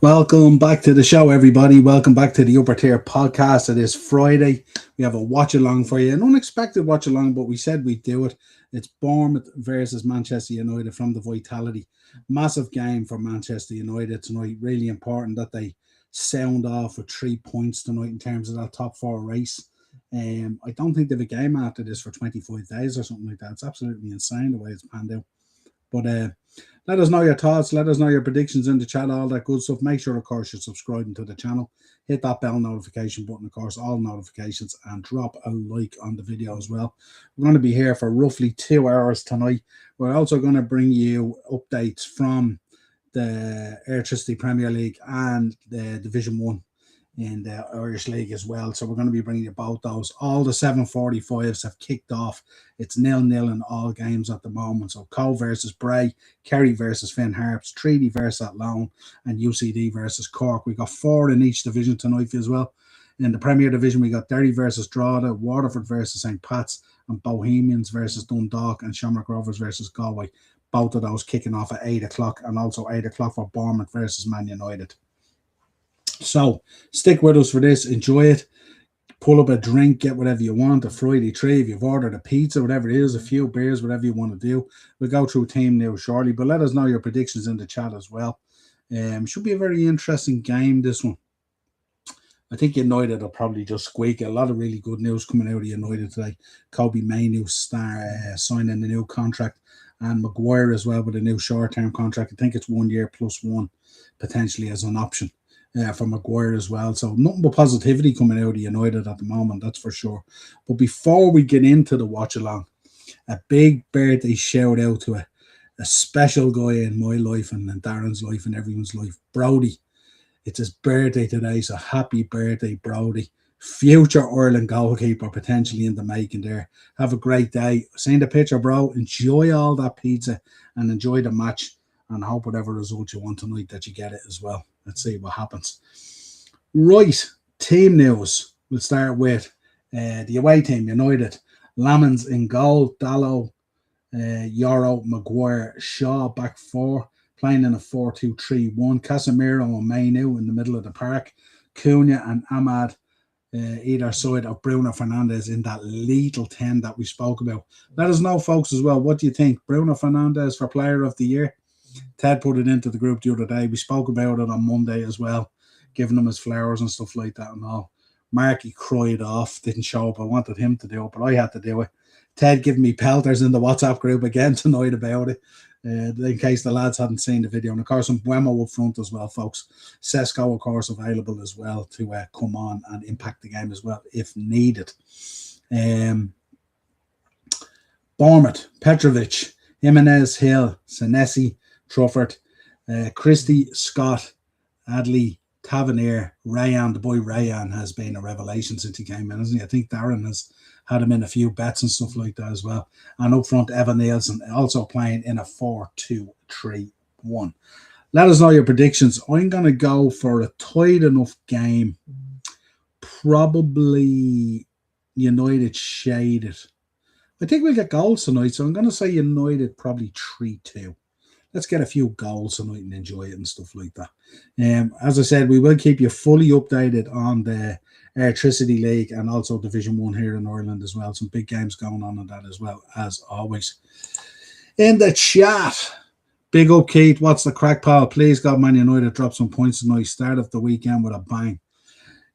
Welcome back to the show, everybody. Welcome back to the Upper Tier podcast. It is Friday. We have a watch along for you, an unexpected watch along, but we said we'd do it. It's Bournemouth versus Manchester United from the Vitality. Massive game for Manchester United tonight. Really important that they sound off with 3 points tonight in terms of that top four race. I don't think they have a game after this for 25 days or something like that. It's absolutely insane the way it's panned out. But let us know your thoughts. Let us know your predictions in the chat, all that good stuff. Make sure, of course, you're subscribing to the channel. Hit that bell notification button, of course, all notifications, and drop a like on the video as well. We're going to be here for roughly 2 hours tonight. We're also going to bring you updates from the Electricity Premier League and the Division 1 in the Irish League as well. So we're going to be bringing you both those. All the 7:45s have kicked off. It's 0-0 in all games at the moment. So Cove versus Bray, Kerry versus Finn Harps, Treaty versus Athlone, and UCD versus Cork. We got four in each division tonight as well. In the Premier Division, we got Derry versus Drogheda, Waterford versus St. Pat's, and Bohemians versus Dundalk, and Shamrock Rovers versus Galway. Both of those kicking off at 8 o'clock, and also 8 o'clock for Bournemouth versus Man United. So stick with us for this. Enjoy it. Pull up a drink, get whatever you want, a Friday treat. If you've ordered a pizza, whatever it is, a few beers, whatever you want to do. We'll go through team news shortly, but let us know your predictions in the chat as well. Should be a very interesting game, this one. I think United will probably just squeak it. A lot of really good news coming out of United today. Kobe Mainoo signing a new contract, and Maguire as well with a new short-term contract. I think it's 1 year plus one, potentially as an option. For Maguire as well. So nothing but positivity coming out of United at the moment, that's for sure. But before we get into the watch along, a big birthday shout out to a special guy in my life and in Darren's life and everyone's life, Brody. It's his birthday today, so happy birthday, Brody. Future Ireland goalkeeper potentially in the making there. Have a great day. Seen the picture, bro. Enjoy all that pizza and enjoy the match, and hope whatever result you want tonight that you get it as well. Let's see what happens. Right, team news. We'll start with the away team, United. Lamans in goal, Dallow, Yoro, Maguire, Shaw back four, playing in a 4-2-3-1. Casemiro and Mainoo in the middle of the park. Cunha and Ahmad either side of Bruno Fernandes in that lethal 10 that we spoke about. Let us know, folks, as well. What do you think? Bruno Fernandes for Player of the Year? Ted put it into the group the other day. We spoke about it on Monday as well, giving him his flowers and stuff like that and all. Marky cried off, didn't show up. I wanted him to do it, but I had to do it. Ted giving me pelters in the WhatsApp group again tonight about it, in case the lads hadn't seen the video. And of course, some Wemo up front as well, folks. Sesko, of course, available as well to come on and impact the game as well if needed. Bournemouth, Petrovic, Jimenez, Hill, Senesi, Trufford, Christie, Scott, Adley, Tavernier, Rayan. The boy Rayan has been a revelation since he came in, hasn't he? I think Darren has had him in a few bets and stuff like that as well. And up front, Evan Nielsen also playing in a 4-2-3-1. Let us know your predictions. I'm going to go for a tight enough game. Probably United shaded. I think we'll get goals tonight, so I'm going to say United probably 3-2. Let's get a few goals tonight and enjoy it and stuff like that. As I said, we will keep you fully updated on the Electricity League and also Division 1 here in Ireland as well. Some big games going on in that as well, as always. In the chat, big up, Keith. What's the crack, pal? Please, God, Man United drop some points tonight. Start of the weekend with a bang.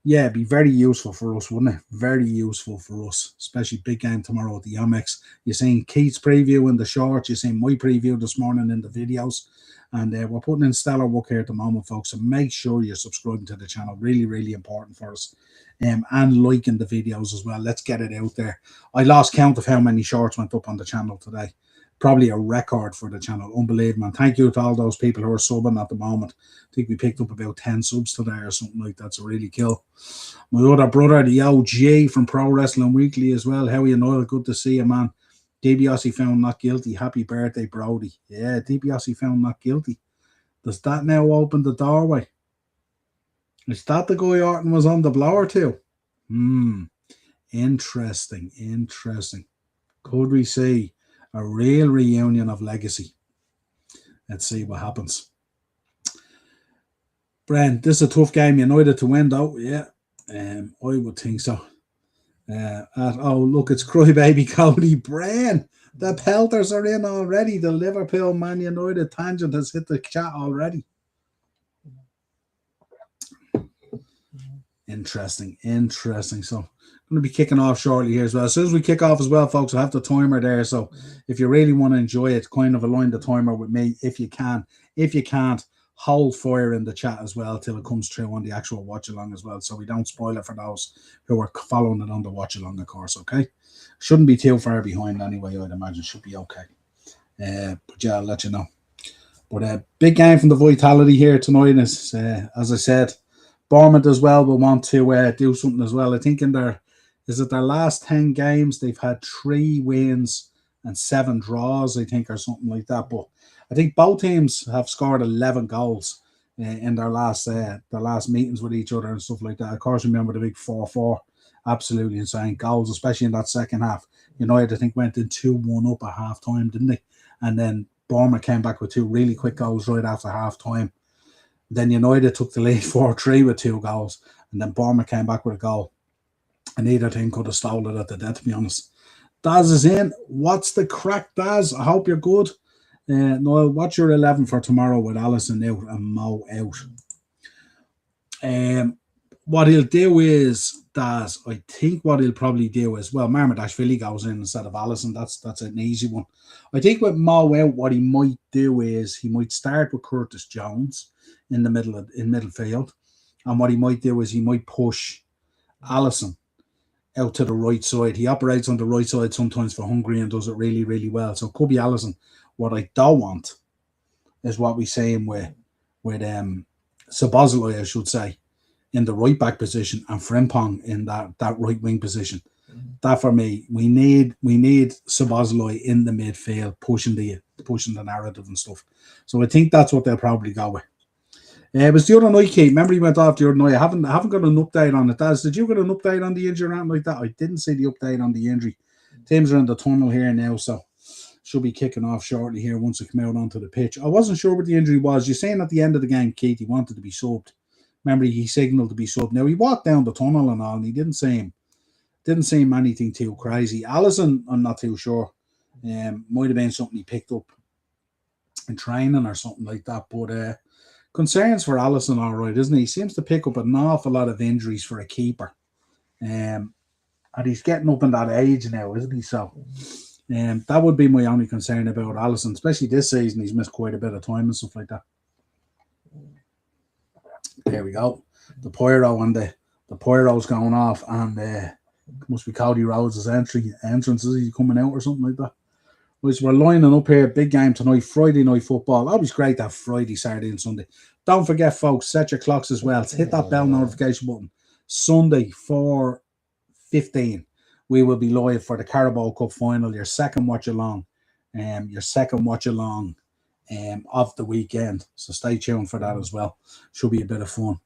Yeah, it'd be very useful for us, wouldn't it? Very useful for us, especially big game tomorrow at the Amex. You're seeing Keith's preview in the shorts. You're seeing my preview this morning in the videos. And we're putting in stellar work here at the moment, folks. So make sure you're subscribing to the channel. Really, really important for us. And liking the videos as well. Let's get it out there. I lost count of how many shorts went up on the channel today. Probably a record for the channel. Unbelievable. And thank you to all those people who are subbing at the moment. I think we picked up about 10 subs today or something like that. It's really cool. My other brother, the OG from Pro Wrestling Weekly as well. How are you, Niall? Good to see you, man. DiBiase found not guilty. Happy birthday, Brody. Yeah, DiBiase found not guilty. Does that now open the doorway? Is that the guy Orton was on the blower to? Interesting. Could we see a real reunion of legacy? Let's see what happens. Brent, this is a tough game. United to win, though. Yeah, I would think so. Look, it's crybaby Cody Brent. The Pelters are in already. The Liverpool Man United tangent has hit the chat already. Interesting. So I'm going to be kicking off shortly here as well. As soon as we kick off as well, folks, I have the timer there. So if you really want to enjoy it, kind of align the timer with me if you can. If you can't, hold fire in the chat as well till it comes through on the actual watch along as well, so we don't spoil it for those who are following it on the watch along, of course. Okay, shouldn't be too far behind anyway. I'd imagine should be okay. But yeah, I'll let you know. But a big game from the Vitality here tonight is, as I said, Bournemouth as well will want to do something as well. I think in their last 10 games they've had 3 wins and 7 draws, I think, or something like that. But I think both teams have scored 11 goals in their last meetings with each other and stuff like that. Of course, remember the big 4-4, absolutely insane goals, especially in that second half. United, I think, went in 2-1 up at half time, didn't they? And then Bournemouth came back with 2 really quick goals right after half time. Then United took the lead 4-3 with 2 goals, and then Bournemouth came back with a goal. And neither team could have stolen it at the death, to be honest. Daz is in. What's the crack, Daz? I hope you're good. Niall, what's your 11 for tomorrow with Allison out and Mo out? What he'll do is, Daz, I think what he'll probably do is, well, Marmadashvili goes in instead of Allison. That's an easy one. I think with Mo out, what he might do is he might start with Curtis Jones in midfield, and what he might do is he might push Allison out to the right side. He operates on the right side sometimes for Hungary and does it really, really well. So it could be Allison. What I don't want is what we saying with Szoboszlai, I should say, in the right back position and Frimpong in that right wing position. Mm-hmm. That for me, we need Szoboszlai in the midfield pushing the narrative and stuff. So I think that's what they'll probably go with. It was the other night, Kate. Remember, he went off the other night. I haven't got an update on it. Daz, did you get an update on the injury or anything like that? I didn't see the update on the injury. Teams are in the tunnel here now, so should be kicking off shortly here once they come out onto the pitch. I wasn't sure what the injury was. You're saying at the end of the game, Keith, he wanted to be subbed. Remember, he signalled to be subbed. Now, he walked down the tunnel and all, and he didn't seem anything too crazy. Allison, I'm not too sure. Might have been something he picked up in training or something like that. But concerns for Allison, all right, isn't he? He seems to pick up an awful lot of injuries for a keeper. And he's getting up in that age now, isn't he? So that would be my only concern about Allison, especially this season. He's missed quite a bit of time and stuff like that. There we go. The pyro and the pyro's going off, and must be Cody Rhodes' entrance. Is he coming out or something like that? Well, we're lining up here. Big game tonight, Friday night football. Always great to have Friday, Saturday, and Sunday. Don't forget, folks, set your clocks as well. Hit that bell notification button. Sunday, 4:15. We will be live for the Carabao Cup final. Your second watch along, of the weekend. So stay tuned for that as well. Should be a bit of fun.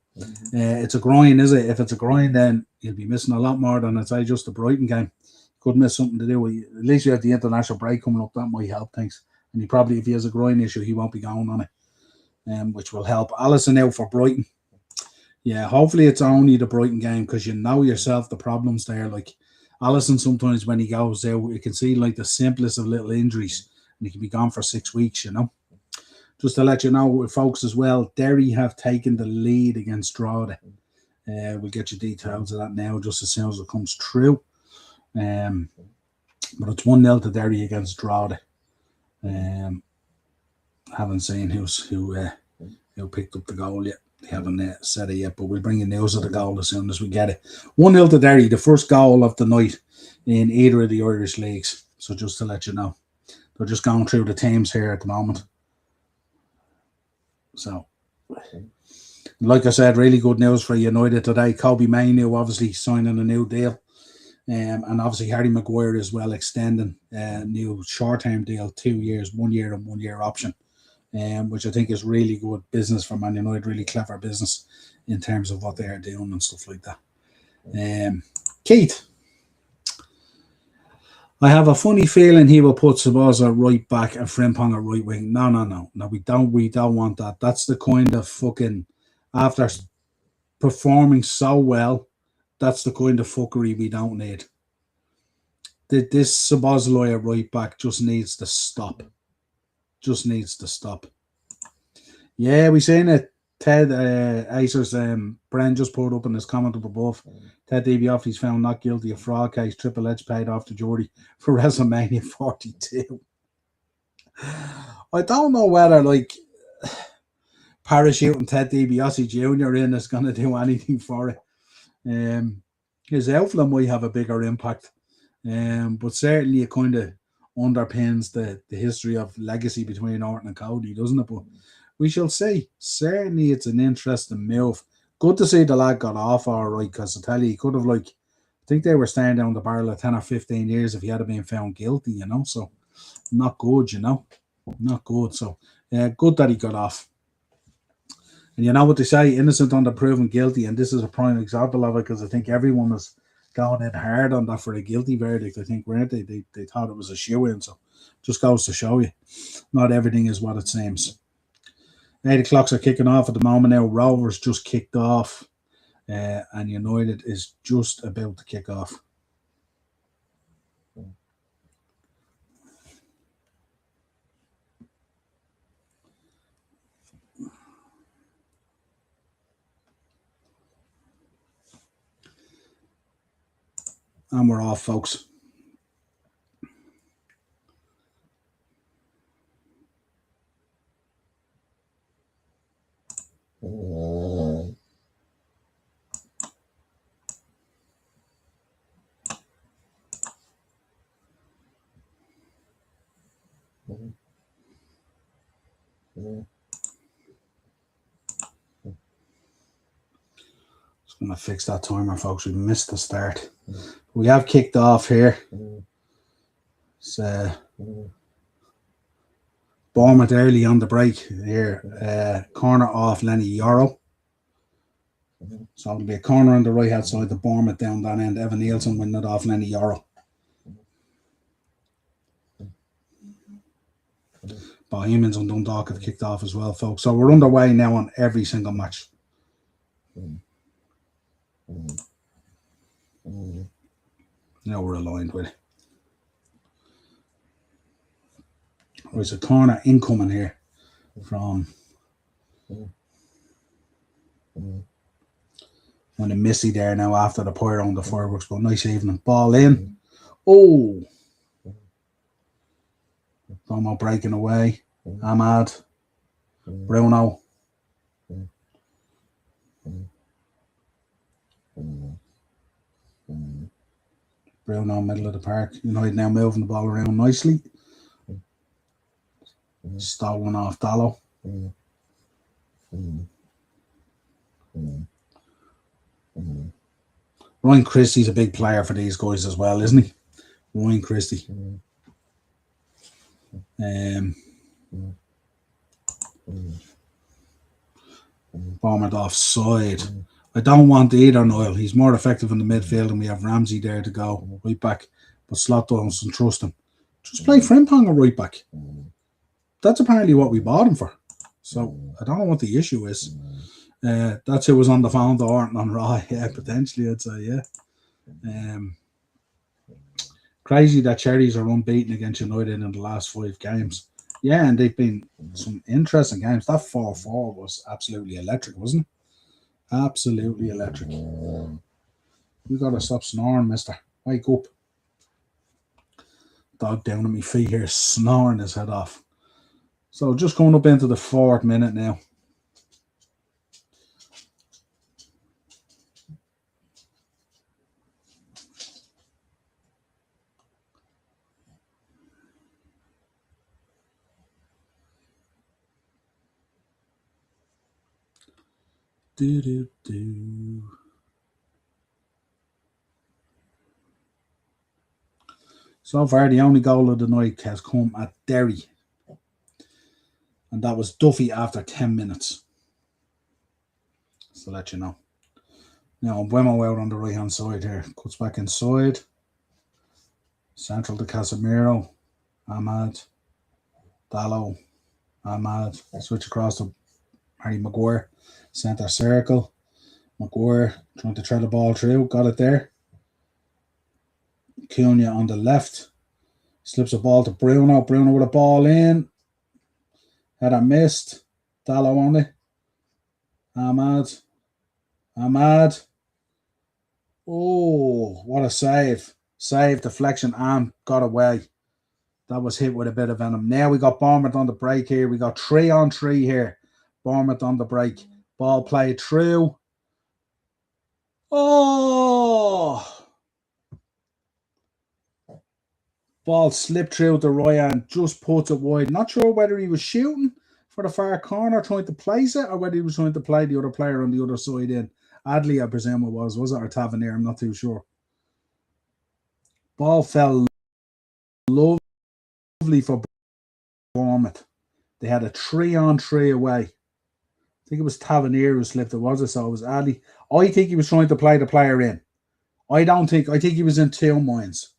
It's a grind, is it? If it's a grind, then you'll be missing a lot more than just the Brighton game. Could miss something to do with. At least you have the international break coming up. That might help things. And he probably, if he has a groin issue, he won't be going on it, which will help. Allison out for Brighton. Yeah, hopefully it's only the Brighton game, because you know yourself the problems there. Like Allison, sometimes when he goes there, you can see like the simplest of little injuries, and he can be gone for 6 weeks. Just to let you know, folks, as well, Derry have taken the lead against Drogheda. We'll get you details of that now, just as soon as it comes through. But it's 1-0 to Derry against Drogheda. Haven't seen who picked up the goal yet. They haven't said it yet, but we'll bring you news of the goal as soon as we get it. 1-0 to Derry, the first goal of the night in either of the Irish leagues. So just to let you know, they're just going through the teams here at the moment. So, like I said, really good news for United today. Kobe Mainoo obviously signing a new deal. And obviously Harry Maguire as well, extending a new short-term deal, 2 years, 1 year and 1 year option, which I think is really good business for Man United, really clever business in terms of what they are doing and stuff like that. Keith, I have a funny feeling he will put Szoboszlai right back and Frimpong at right wing. No, we don't want that. That's the kind of fucking after performing so well. That's the kind of fuckery we don't need. This Sabozaloy at right back just needs to stop. Just needs to stop. Yeah, we seen it. Ted Acer's Bren just put up in his comment up above. Ted DiBiase's found not guilty of fraud case. Triple H paid off the jury for WrestleMania 42. I don't know whether parachuting Ted DiBiase Jr. in is going to do anything for it. His outflow might have a bigger impact, but certainly it kind of underpins the history of legacy between Orton and Cody, doesn't it? But we shall see. Certainly it's an interesting move. Good to see the lad got off all right, because I tell you, he could have, I think they were staring down the barrel of 10 or 15 years if he had been found guilty, so not good, not good. So good that he got off. And you know what they say, innocent until proven guilty, and this is a prime example of it, because I think everyone was going in hard on that for a guilty verdict, I think, weren't they? They thought it was a shoe-in, so just goes to show you, not everything is what it seems. 8 o'clocks are kicking off at the moment now. Rovers just kicked off, and United is just about to kick off. And we're off, folks. Just going to fix that timer, folks. We missed the start. We have kicked off here. It's Bournemouth early on the break here. Corner off Lenny Yoro. So it'll be a corner on the right hand side, the Bournemouth down that end. Evan Nielsen winning it off Lenny Yoro. Bohemians and Dundalk have kicked off as well, folks. So we're underway now on every single match. Now we're aligned with it. There's a corner incoming here from when the Missy there now after the pyro on the fireworks. But nice evening. Ball in. Oh. Domo breaking away. Ahmad. Bruno. Bruno, middle of the park. United now moving the ball around nicely. Stolen off Dallo. Ryan Christie's a big player for these guys as well, isn't he? Ryan Christie. Bombard offside. I don't want either, Niall. He's more effective in the midfield, and we have Ramsey there to go right back. But Slot doesn't trust him. Just play Frimpong at right back. That's apparently what we bought him for. So I don't know what the issue is. That's who was on the phone to Orton on Raw. Yeah, potentially, I'd say, yeah. Crazy that Cherries are unbeaten against United in the last 5 games. Yeah, and they've been some interesting games. That 4-4 was absolutely electric, wasn't it? Absolutely electric. You got to stop snoring, mister. Wake up. Dog down at my feet here, snoring his head off. So just going up into the 4th minute now. So far, the only goal of the night has come at Derry. And that was Duffy after 10 minutes. Just to let you know. Now, Buemo out on the right-hand side here. Cuts back inside. Central to Casemiro. Ahmad. Dallo. Ahmad. Switch across to Harry Maguire, centre circle. Maguire trying to thread the ball through. Got it there. Cunha on the left. Slips a ball to Bruno. Bruno with a ball in. Had a missed. Dallo on it. Ahmad. Oh, what a save. Save, deflection, and got away. That was hit with a bit of venom. Now we got Bournemouth on the break here. We got 3-on-3 here. Bournemouth on the break. Ball played through. Oh! Ball slipped through to Ryan, just puts it wide. Not sure whether he was shooting for the far corner, trying to place it, or whether he was trying to play the other player on the other side in. Adley, I presume it was it, or Tavernier? I'm not too sure. Ball fell lovely for Bournemouth. They had a 3-on-3 away. I think it was Tavernier who slipped it, was it? So it was Adley. I think he was trying to play the player in. I think he was in two minds.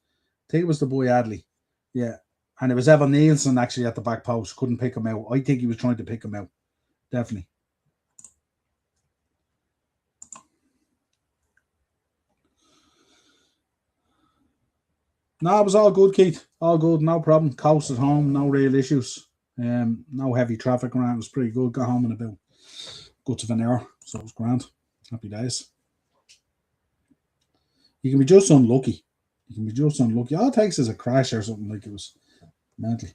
I think it was the boy Adley. Yeah. And it was Evan Nielsen actually at the back post. Couldn't pick him out. I think he was trying to pick him out. Definitely. No, it was all good, Keith. All good. No problem. Coast at home. No real issues. No heavy traffic around. It was pretty good. Got home in about good of an hour. So it was grand. Happy days. You can be just unlucky. All it takes is a crash or something, like it was mental.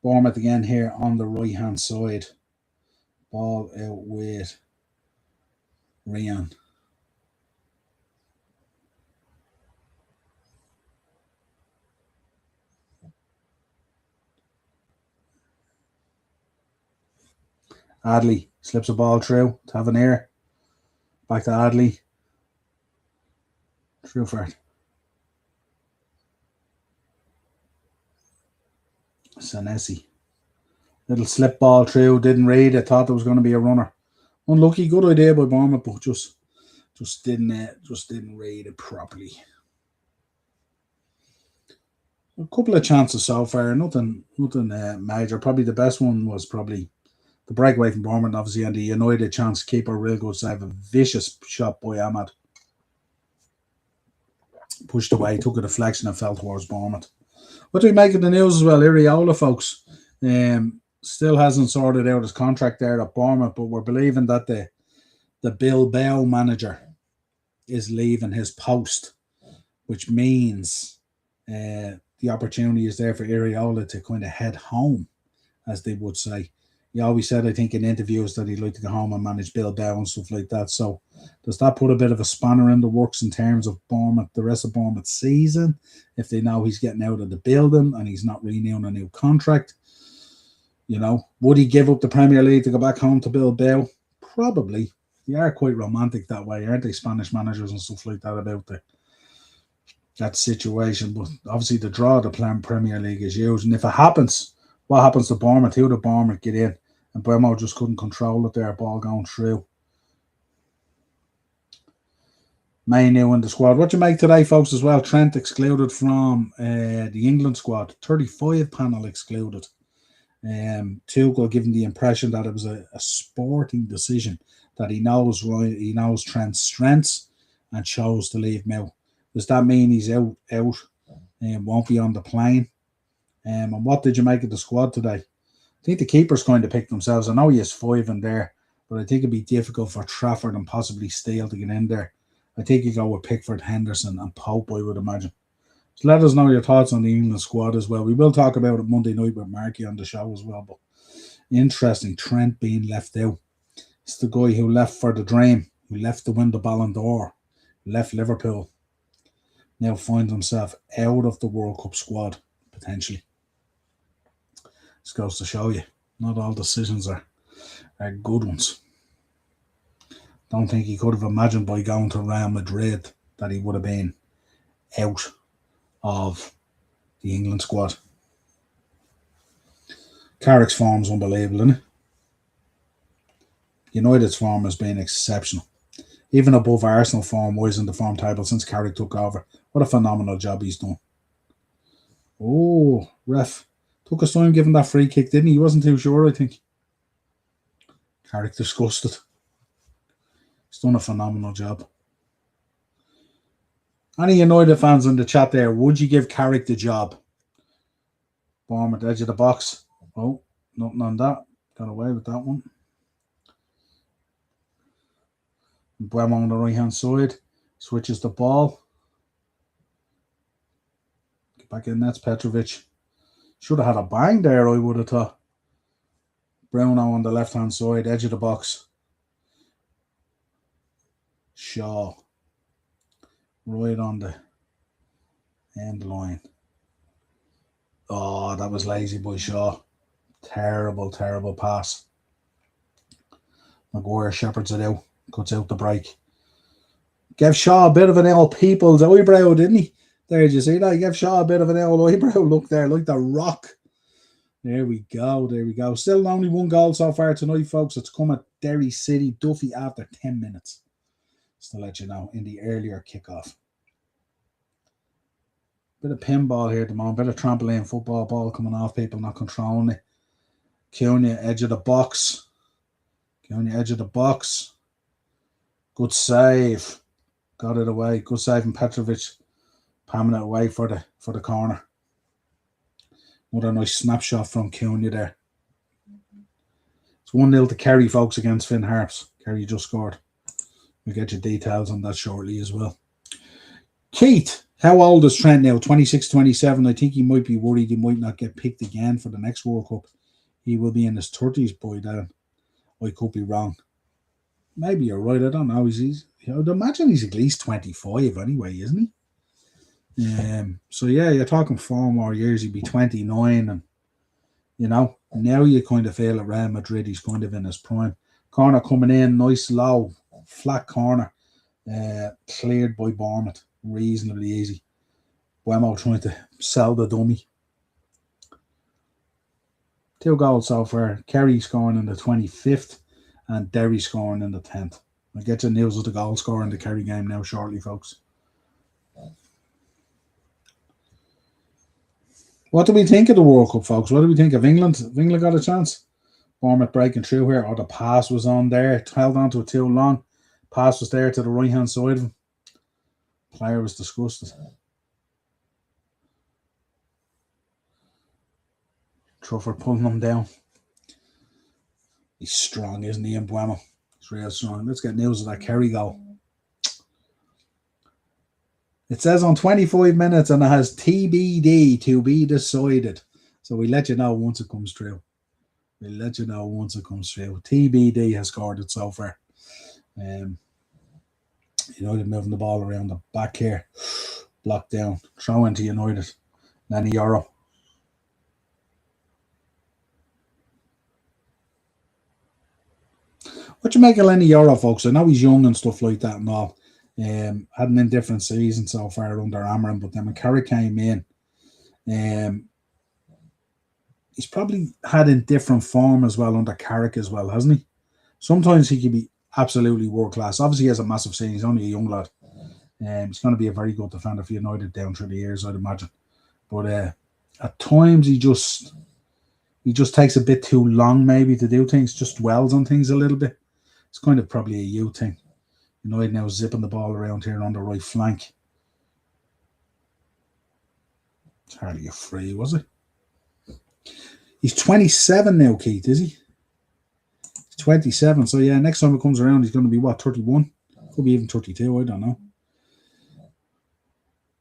Bournemouth again here on the right hand side. Ball out with Ryan. Adley slips a ball through. Tavernier. Back to Adley. Through for it. Senesi. Little slip ball through. Didn't read it. Thought there was going to be a runner. Unlucky. Good idea by Bournemouth, but just didn't read it properly. A couple of chances so far. Nothing major. Probably the best one was probably the breakaway from Bournemouth, obviously, and the United chance. Keeper real good save. A vicious shot by Ahmad. Pushed away, took a deflection and fell towards Bournemouth. What do we make of the news as well? Iriola, folks, still hasn't sorted out his contract there at Bournemouth, but we're believing that the Bilbao manager is leaving his post, which means the opportunity is there for Iriola to kind of head home, as they would say. He always said, I think, in interviews that he'd like to go home and manage Bilbao and stuff like that. So does that put a bit of a spanner in the works in terms of Bournemouth, the rest of Bournemouth's season, if they know he's getting out of the building and he's not renewing a new contract? You know, would he give up the Premier League to go back home to Bilbao? Probably. They are quite romantic that way, aren't they? Spanish managers and stuff like that about that situation. But obviously the draw of the Premier League is huge. And if it happens, what happens to Bournemouth? Who did Bournemouth get in? And Burmo just couldn't control it there, ball going through. Mainu in the squad. What do you make today, folks, as well? Trent excluded from the England squad. 35 panel excluded. Tuchel giving the impression that it was a sporting decision, that he knows Trent's strengths and chose to leave him out. Does that mean he's out and won't be on the plane? And what did you make of the squad today? I think the keeper's going to pick themselves. I know he has 5 in there, but I think it'd be difficult for Trafford and possibly Steele to get in there. I think you go with Pickford, Henderson and Pope, I would imagine. So let us know your thoughts on the England squad as well. We will talk about it Monday night with Marky on the show as well. But interesting, Trent being left out. It's the guy who left for the dream, who left to win the Ballon d'Or, left Liverpool. Now finds himself out of the World Cup squad, potentially. This goes to show you, not all decisions are good ones. Don't think he could have imagined by going to Real Madrid that he would have been out of the England squad. Carrick's form's unbelievable, isn't it? United's form has been exceptional. Even above Arsenal form wise in the form table since Carrick took over. What a phenomenal job he's done. Oh, ref. Took his time giving that free kick, didn't he? He wasn't too sure, I think. Carrick disgusted. He's done a phenomenal job. Any United fans in the chat there, would you give Carrick the job? Bournemouth, edge of the box. Oh, nothing on that. Got away with that one. Bournemouth on the right-hand side. Switches the ball. Get back in, that's Petrovic. Should have had a bang there, I would have thought. Bruno on the left-hand side, edge of the box. Shaw. Right on the end line. Oh, that was lazy by Shaw. Terrible, terrible pass. Maguire shepherds it out. Cuts out the break. Gave Shaw a bit of an old people's eyebrow, didn't he? There, did you see that? He gave Shaw a bit of an old eyebrow. Look there, like the Rock. There we go, there we go. Still only one goal so far tonight, folks. It's come at Derry City, Duffy after 10 minutes. Just to let you know, in the earlier kickoff. Bit of pinball here at the moment. Bit of trampoline football, ball coming off people, not controlling it. Cunha, edge of the box. Cunha, edge of the box. Good save. Got it away. Good save from Petrovic. Palming it away for the corner. Another nice snapshot from Cunha there. It's 1-0 to Kerry, folks, against Finn Harps. Kerry just scored. We'll get you details on that shortly as well. Keith, how old is Trent now? 26, 27. I think he might be worried he might not get picked again for the next World Cup. He will be in his 30s by then. I could be wrong. Maybe you're right. I don't know. I'd imagine he's at least 25 anyway, isn't he? So yeah, you're talking 4 more years. He'd be 29, and you know, now you kind of feel at Real Madrid he's kind of in his prime. Corner coming in, nice low, flat corner, cleared by Bournemouth, reasonably easy. Buemo trying to sell the dummy. 2 goals so far. Kerry scoring in the 25th, and Derry scoring in the 10th. I'll get you news of the goal scorer in the Kerry game now shortly, folks. What do we think of the World Cup, folks? What do we think of England? Have England got a chance? Bournemouth breaking through here. Oh, the pass was on there. Held on to it too long. Pass was there to the right-hand side of him. Player was disgusted. Trufford pulling him down. He's strong, isn't he, Buemo? He's real strong. Let's get news of that Kerry goal. It says on 25 minutes and it has TBD, to be decided. So we let you know once it comes through. We'll let you know once it comes through. TBD has scored it so far. United moving the ball around the back here. Blocked down. Throw into United. Lenny Yoro. What do you make of Lenny Yoro, folks? I know he's young and stuff like that and all. Had an indifferent season so far under Amarin, but then when Carrick came in, he's probably had indifferent form as well under Carrick as well, hasn't he? Sometimes he can be absolutely world class. Obviously, he has a massive season. He's only a young lad. He's going to be a very good defender for United down through the years, I'd imagine. But at times he just takes a bit too long maybe to do things. Just dwells on things a little bit. It's kind of probably a youth thing. United now zipping the ball around here on the right flank. It's hardly a free, was it? He's 27 now, Keith, is he? He's 27. So, yeah, next time it comes around, he's going to be, what, 31? Could be even 32, I don't know.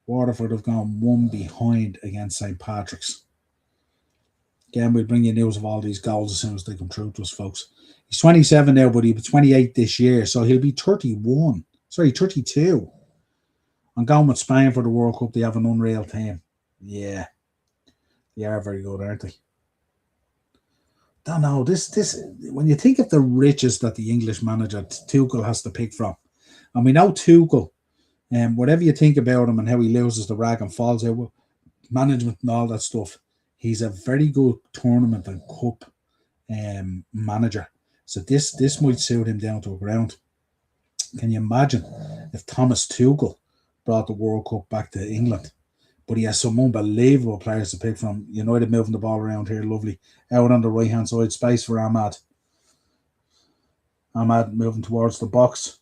Waterford have gone 1 behind against St. Patrick's. Again, we'll bring you news of all these goals as soon as they come through to us, folks. He's 27 now, but he'll be 28 this year, so he'll be 31. Sorry, 32. I'm going with Spain for the World Cup. They have an unreal team. Yeah. They are very good, aren't they? Don't know. This when you think of the riches that the English manager Tuchel has to pick from, and we know Tuchel, whatever you think about him and how he loses the rag and falls out with management and all that stuff, he's a very good tournament and cup manager. So this might suit him down to a ground. Can you imagine if Thomas Tuchel brought the World Cup back to England? But he has some unbelievable players to pick from. United moving the ball around here, lovely. Out on the right-hand side, space for Ahmad. Ahmad moving towards the box.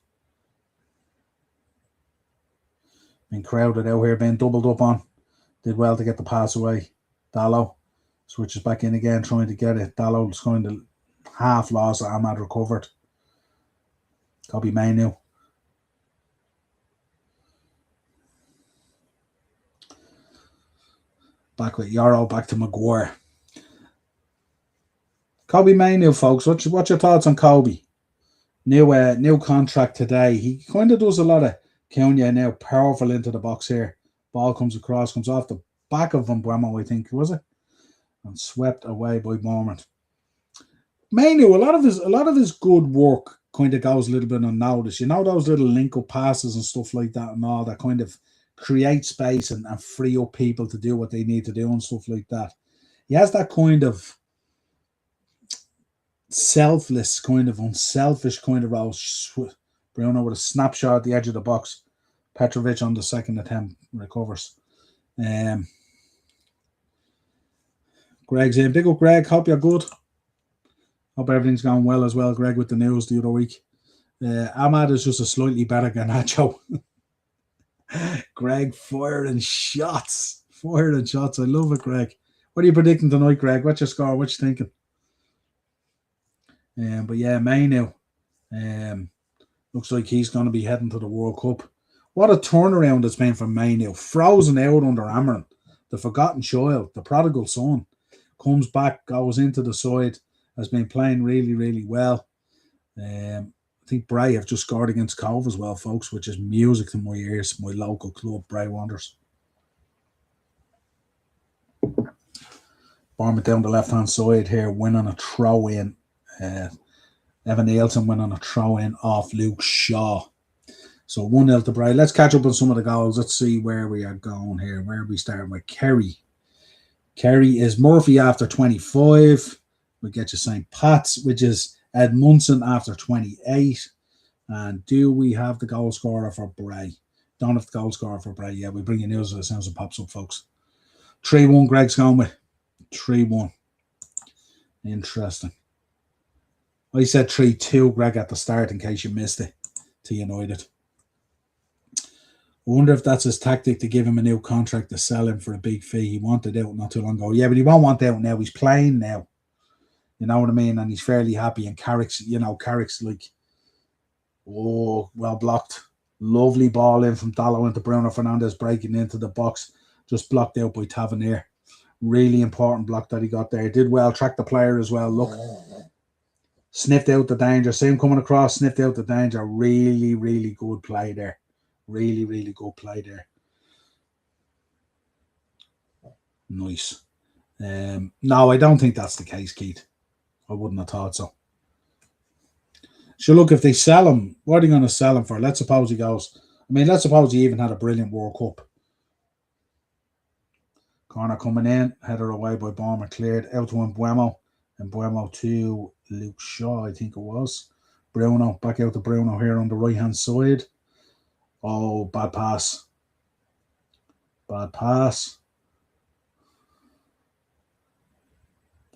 Being crowded out here, being doubled up on. Did well to get the pass away. Dallow switches back in again, trying to get it. Dallow's going to half loss. Ahmad recovered. Kobe Mainu. Back with Yarrow, back to Maguire. Kobe Mainu, folks. What's your thoughts on Kobe? New contract today. He kind of does a lot of Cunha now, powerful into the box here. Ball comes across, comes off the back of Mbeumo, I think, was it? And swept away by Bournemouth. Mainu, a lot of his good work kind of goes a little bit unnoticed. You know, those little link-up passes and stuff like that and all that kind of create space and free up people to do what they need to do and stuff like that. He has that kind of selfless, kind of unselfish kind of role. Bruno with a snapshot at the edge of the box. Petrovic on the second attempt recovers. Greg's in. Big up, Greg. Hope you're good. Hope everything's going well as well, Greg, with the news the other week. Ahmad is just a slightly better Garnacho. Greg firing shots. I love it, Greg. What are you predicting tonight, Greg? What's your score? What you thinking? But yeah, Mainu. Looks like he's going to be heading to the World Cup. What a turnaround it's been for Mainu. Frozen out under Amarin. The forgotten child, the prodigal son. Comes back, goes into the side. Has been playing really, really well. I think Bray have just scored against Cove as well, folks, which is music to my ears. My local club, Bray Wanderers. Bournemouth down the left-hand side here, winning a throw-in. Evan Nielsen winning a throw-in off Luke Shaw. So 1-0 to Bray. Let's catch up on some of the goals. Let's see where we are going here. Where are we starting with? Kerry. Kerry is Murphy after 25. We get you St. Pat's, which is Edmundson after 28. And do we have the goal scorer for Bray? Don't have the goal scorer for Bray. Yeah, we bring you news as soon as it pops up, folks. 3-1 Greg's going with. 3-1. Interesting. I said 3-2, Greg, at the start in case you missed it to United. I wonder if that's his tactic to give him a new contract to sell him for a big fee. He wanted out not too long ago. Yeah, but he won't want out now. He's playing now. You know what I mean? And he's fairly happy. And Carrick's like, oh, well blocked. Lovely ball in from Dallow into Bruno Fernandes, breaking into the box. Just blocked out by Tavernier. Really important block that he got there. Did well, tracked the player as well. Look. Sniffed out the danger. See him coming across, sniffed out the danger. Really, really good play there. Really, really good play there. Nice. No, I don't think that's the case, Keith. I wouldn't have thought so. So look, if they sell him, what are they going to sell him for? Let's suppose he goes. I mean, let's suppose he even had a brilliant World Cup. Corner coming in, header away by Bournemouth, cleared out to Mbeumo. And Mbeumo to Luke Shaw, I think it was. Bruno, back out to Bruno here on the right-hand side. Oh, bad pass. Bad pass.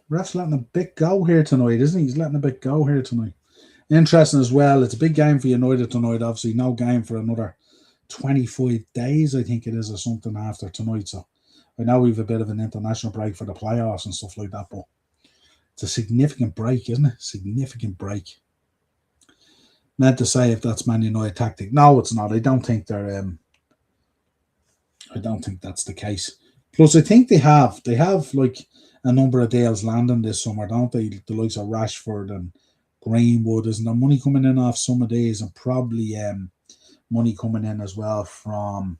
Ref's letting a bit go here tonight, isn't he? He's letting a bit go here tonight. Interesting as well. It's a big game for United tonight, obviously. No game for another 25 days, I think it is, or something after tonight. So I know we have a bit of an international break for the playoffs and stuff like that, but it's a significant break, isn't it? Significant break. Meant to say if that's Man United tactic. No, it's not. I don't think they're. I don't think that's the case. Plus, I think they have like a number of deals landing this summer, don't they? The likes of Rashford and Greenwood. Isn't there money coming in off some of these, and probably money coming in as well from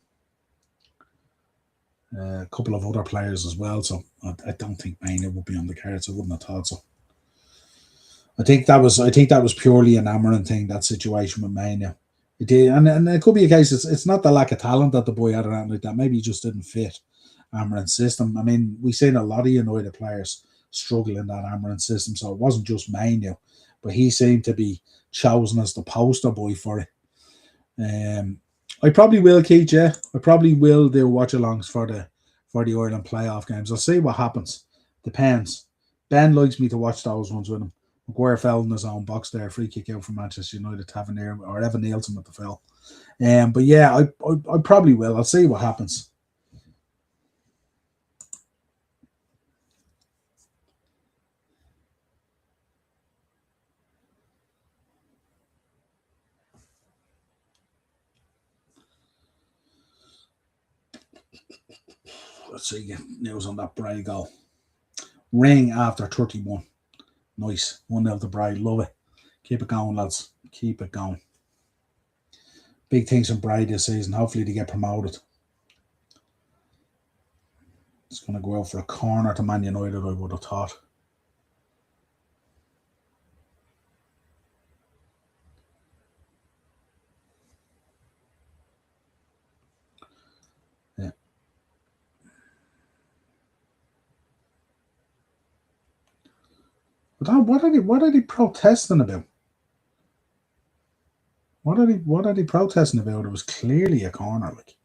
a couple of other players as well. So I don't think Mainu will be on the cards. I wouldn't have thought so. I think that was purely an Amarin thing, that situation with Mainu. It did, and it could be a case. It's not the lack of talent that the boy had around like that. Maybe he just didn't fit Amarin's system. I mean, we've seen a lot of United players struggle in that Amarin system, so it wasn't just Mainu, but he seemed to be chosen as the poster boy for it. I probably will, Keith. Yeah, I probably will do watch-alongs for the Ireland playoff games. I'll see what happens. Depends. Ben likes me to watch those ones with him. Maguire fell in his own box there. Free kick out for Manchester United. Tavernier or Evan Nielsen with the foul. But yeah, I probably will. I'll see what happens. Let's see, get news on that Bray goal. Ring after 31. Nice. 1-0 to Bray. Love it. Keep it going, lads. Keep it going. Big things from Bray this season. Hopefully they get promoted. It's going to go out for a corner to Man United, I would have thought. Yeah. But what are they protesting about? What are they protesting about? It was clearly a corner, like.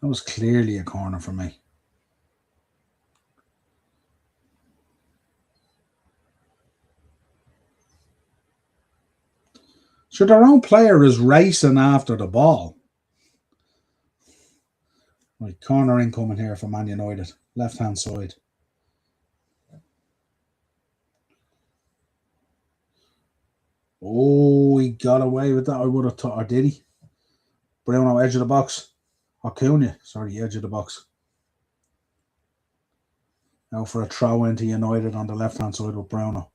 That was clearly a corner for me. So their own player is racing after the ball. Right, corner incoming here for Man United. Left hand side. Oh, he got away with that. I would have thought, or did he? Bruno, edge of the box. Acuna, sorry, edge of the box. Now for a throw into United on the left hand side with Bruno.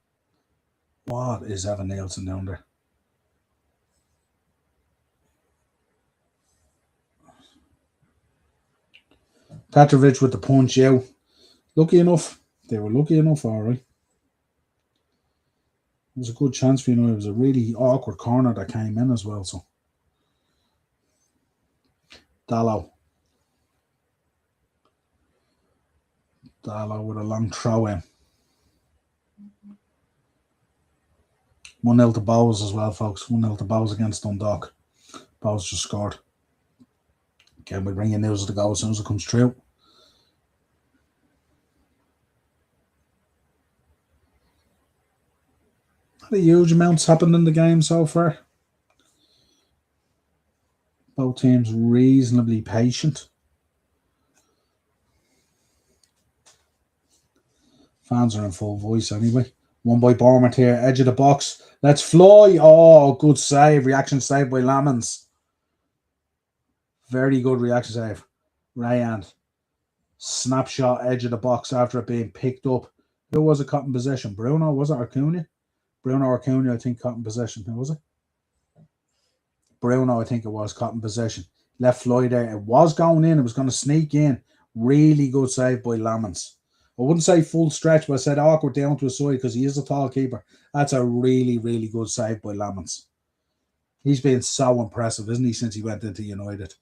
What is Evan Nielsen down there? Petrovic with the punch out. Lucky enough. They were lucky enough, all right. It was a good chance for United. It was a really awkward corner that came in as well. So Dallow with a long throw in. 1-0 to Bowes as well, folks. 1-0 to Bowes against Dundalk. Bowes just scored. Again, we'll bring you news of the goal as soon as it comes through. Not a huge amounts happened in the game so far. Both teams reasonably patient. Fans are in full voice anyway. One by Bournemouth here, edge of the box. Let's fly. Oh, good save. Reaction save by Lamans. Very good reaction save. Ryan. Snapshot edge of the box after it being picked up. Who was it caught in possession? Bruno, was it? Acuna? Bruno or Acuna, I think, caught in possession. Who was it? Bruno, I think it was, caught in possession. Left fly there. It was going in. It was going to sneak in. Really good save by Lamans. I wouldn't say full stretch, but I said awkward down to his side because he is a tall keeper. That's a really, really good save by Lamans. He's been so impressive, isn't he, since he went into United?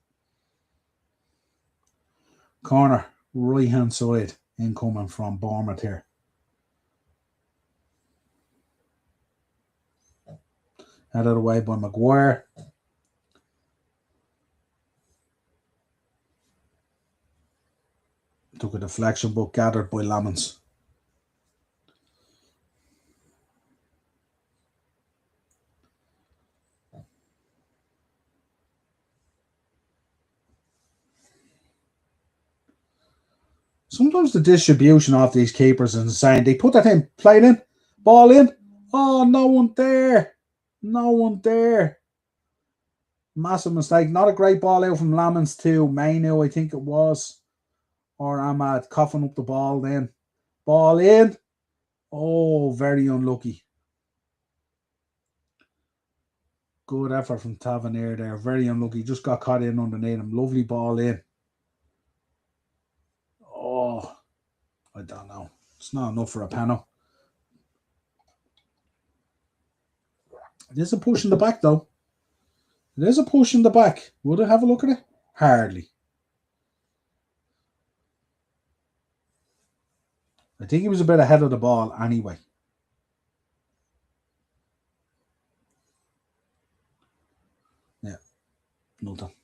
Corner, right-hand side, incoming from Bournemouth here. Headed away by Maguire. Took a deflection, but gathered by Lamans. Sometimes the distribution of these keepers is insane. They put that in, play it in, ball in. Oh, no one there. No one there. Massive mistake. Not a great ball out from Lamans to Mainu, I think it was. Or Ahmad coughing up the ball then. Ball in. Oh, very unlucky. Good effort from Tavernier there. Very unlucky. Just got caught in underneath him. Lovely ball in. Oh, I don't know. It's not enough for a panel. It is a push in the back, though. It is a push in the back. Would I have a look at it? Hardly. I think he was a bit ahead of the ball anyway. Yeah, nothing.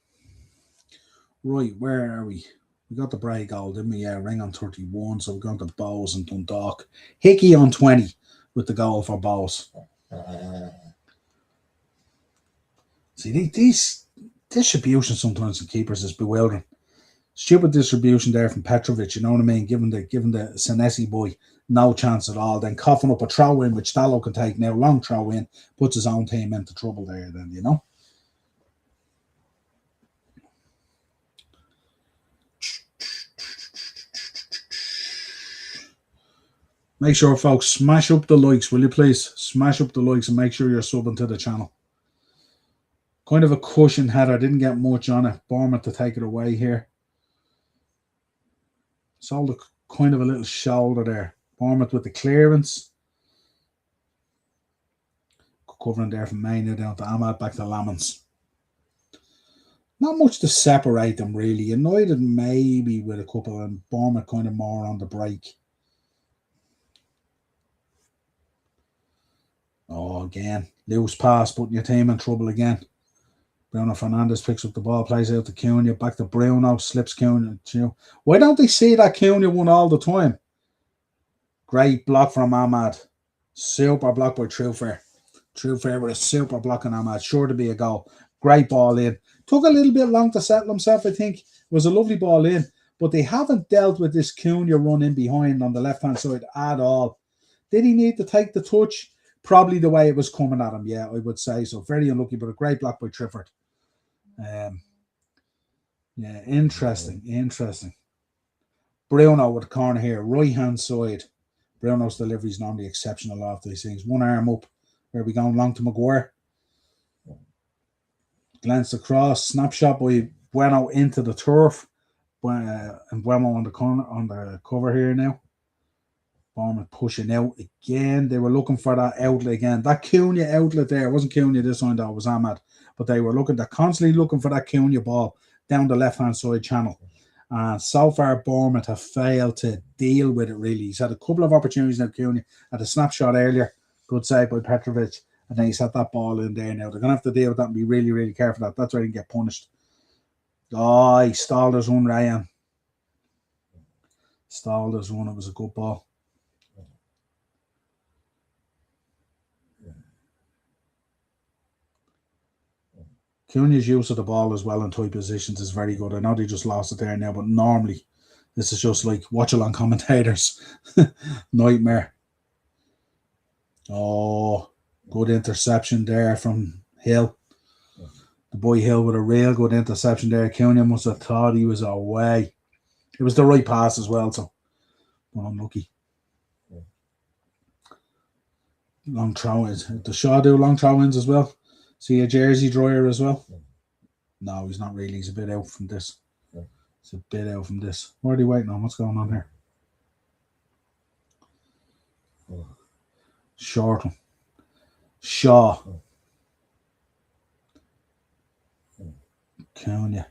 Right, where are we? We got the Bray goal, didn't we? Yeah, Ring on 31, so we've gone to Bowes and Dundalk. Hickey on 20 with the goal for Bowes. See, these distribution sometimes in keepers is bewildering. Stupid distribution there from Petrovic, you know what I mean? Giving the Senesi boy no chance at all, then coughing up a throw in, which Dallo can take now, long throw in, puts his own team into trouble there, then, you know? Make sure, folks, smash up the likes, will you please? Smash up the likes and make sure you're subbing to the channel. Kind of a cushion header, didn't get much on it. Bournemouth to take it away here. Sold a kind of a little shoulder there. Bournemouth with the clearance. Covering there from Mania down to Ahmad, back to Lamons. Not much to separate them, really. United maybe with a couple, and Bournemouth kind of more on the break. Oh, again. Loose pass, putting your team in trouble again. Bruno Fernandes picks up the ball, plays out to Cunha, back to Bruno, slips Cunha. Why don't they see that Cunha one all the time? Great block from Ahmad. Super block by Truefair. Truefair with a super block on Ahmad. Sure to be a goal. Great ball in. Took a little bit long to settle himself, I think. It was a lovely ball in. But they haven't dealt with this Cunha run in behind on the left-hand side at all. Did he need to take the touch? Probably the way it was coming at him, yeah, I would say so. Very unlucky, but a great block by Trifford. Yeah, interesting. Bruno with the corner here, right-hand side. Bruno's delivery is normally exceptional off these things. One arm up. Where are we going? Long to Maguire. Glance across. Snapshot by Bueno into the turf. And Bueno on the corner, on the cover here now. Bournemouth pushing out again. They were looking for that outlet again. That Cunha outlet there. It wasn't Cunha this time, though. It was Ahmad. But they're constantly looking for that Cunha ball down the left-hand side channel. So far, Bournemouth have failed to deal with it, really. He's had a couple of opportunities now, Cunha. Had a snapshot earlier. Good save by Petrovic. And then he's had that ball in there now. They're going to have to deal with that and be really, really careful of that. That's where he can get punished. Oh, he stalled his one, Ryan. Stalled his one. It was a good ball. Cunha's use of the ball as well in tight positions is very good. I know they just lost it there now, but normally this is just like watch-along commentators. Nightmare. Oh, good interception there from Hill. The boy Hill with a real good interception there. Cunha must have thought he was away. It was the right pass as well, so but unlucky. Long throw-ins. Does Shaw do long throw-ins as well? See a jersey dryer as well? No, he's not really. He's a bit out from this. He's a bit out from this. What are they waiting on? What's going on here? Short one. Shaw. Cunha.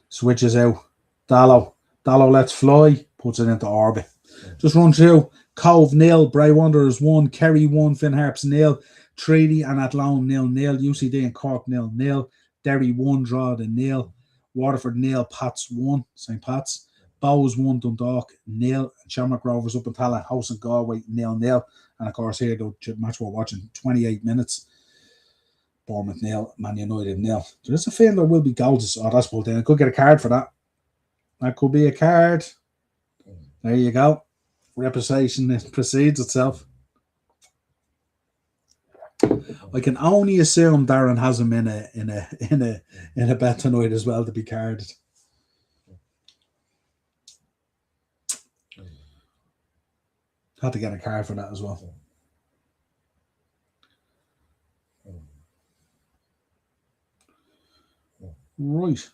Switches out. Dallo lets fly. Puts it into orbit. Just run through. Cove 0. Bray Wanderers 1. Kerry 1. Finn Harps 0. Treaty and Athlone 0-0. UCD and Cork 0-0. Derry 1. Draw the 0. Waterford 0. Pats 1. St. Pat's. Bowes 1. Dundalk 0. Shamrock Rovers up in Tala. House and Galway 0-0. And of course here the match we're watching 28 minutes. Bournemouth 0. Man United 0. There's a feeling there will be goals. Oh, that's pulled in. I could get a card for that. That could be a card. There you go. Reputation precedes itself. I can only assume Darren has him in a bet tonight as well to be carded. Had to get a card for that as well. Right.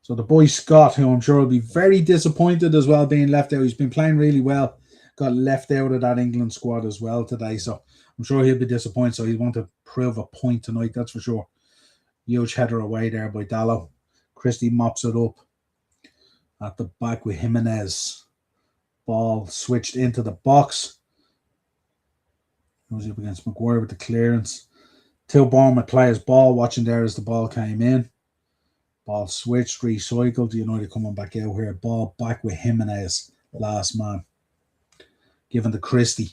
So the boy Scott, who I'm sure will be very disappointed as well being left out. He's been playing really well. Got left out of that England squad as well today. So I'm sure he'll be disappointed. So he'll want to prove a point tonight, that's for sure. Huge header away there by Dallo. Christie mops it up at the back with Jimenez. Ball switched into the box. Was up against Maguire with the clearance. Two Bournemouth players ball watching there as the ball came in. Ball switched, recycled. United coming back out here. Ball back with Jimenez, last man. Given to Christie.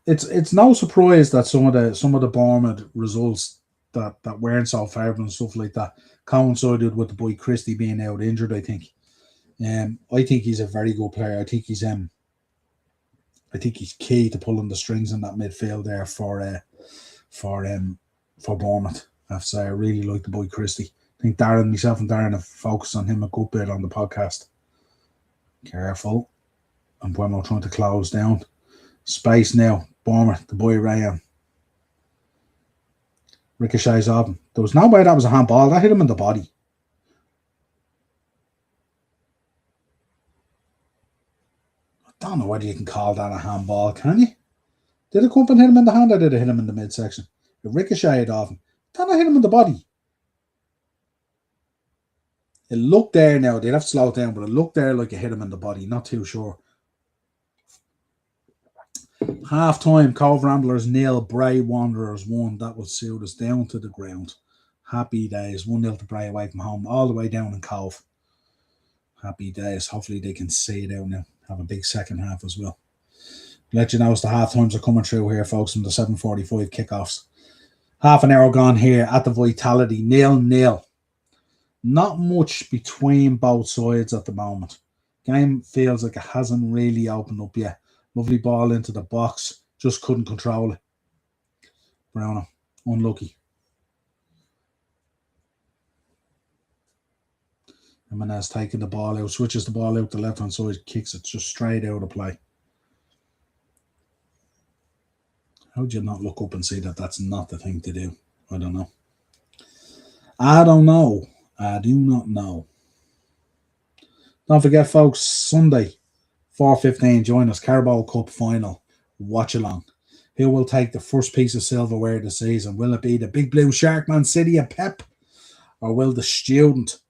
It's no surprise that some of the Bournemouth results that weren't so favourable and stuff like that coincided with the boy Christie being out injured. I think he's a very good player. I think he's key to pulling the strings in that midfield there for Bournemouth. I have to say I really like the boy Christie. I think myself and Darren have focused on him a good bit on the podcast. Careful. And Buemo trying to close down. Space now. Bournemouth, the boy Ryan. Ricochets off him. There was no way that was a handball. That hit him in the body. I don't know whether you can call that a handball, can you? Did it come up and hit him in the hand or did it hit him in the midsection? It ricocheted off him. Don't hit him in the body. It looked there now. They'd have to slow it down, but it looked there like it hit him in the body. Not too sure. Half time, Cove Ramblers 0, Bray Wanderers 1. That would suit us down to the ground. Happy days. 1-0 to Bray away from home, all the way down in Cove. Happy days. Hopefully they can see it out now. Have a big second half as well. Let you know as the half times are coming through here, folks, from the 7:45 kickoffs. Half an hour gone here at the Vitality. 0-0. Not much between both sides at the moment. Game feels like it hasn't really opened up yet. Lovely ball into the box. Just couldn't control it. Browner. Unlucky. Jimenez taking the ball out. Switches the ball out the left-hand side. Kicks it just straight out of play. How do you not look up and see that that's not the thing to do? I don't know. I do not know. Don't forget, folks, Sunday, 4:15, join us, Carabao Cup final, Watchalong. Who will take the first piece of silverware this season? Will it be the Big Blue Shark, Man City and Pep? Or will the student,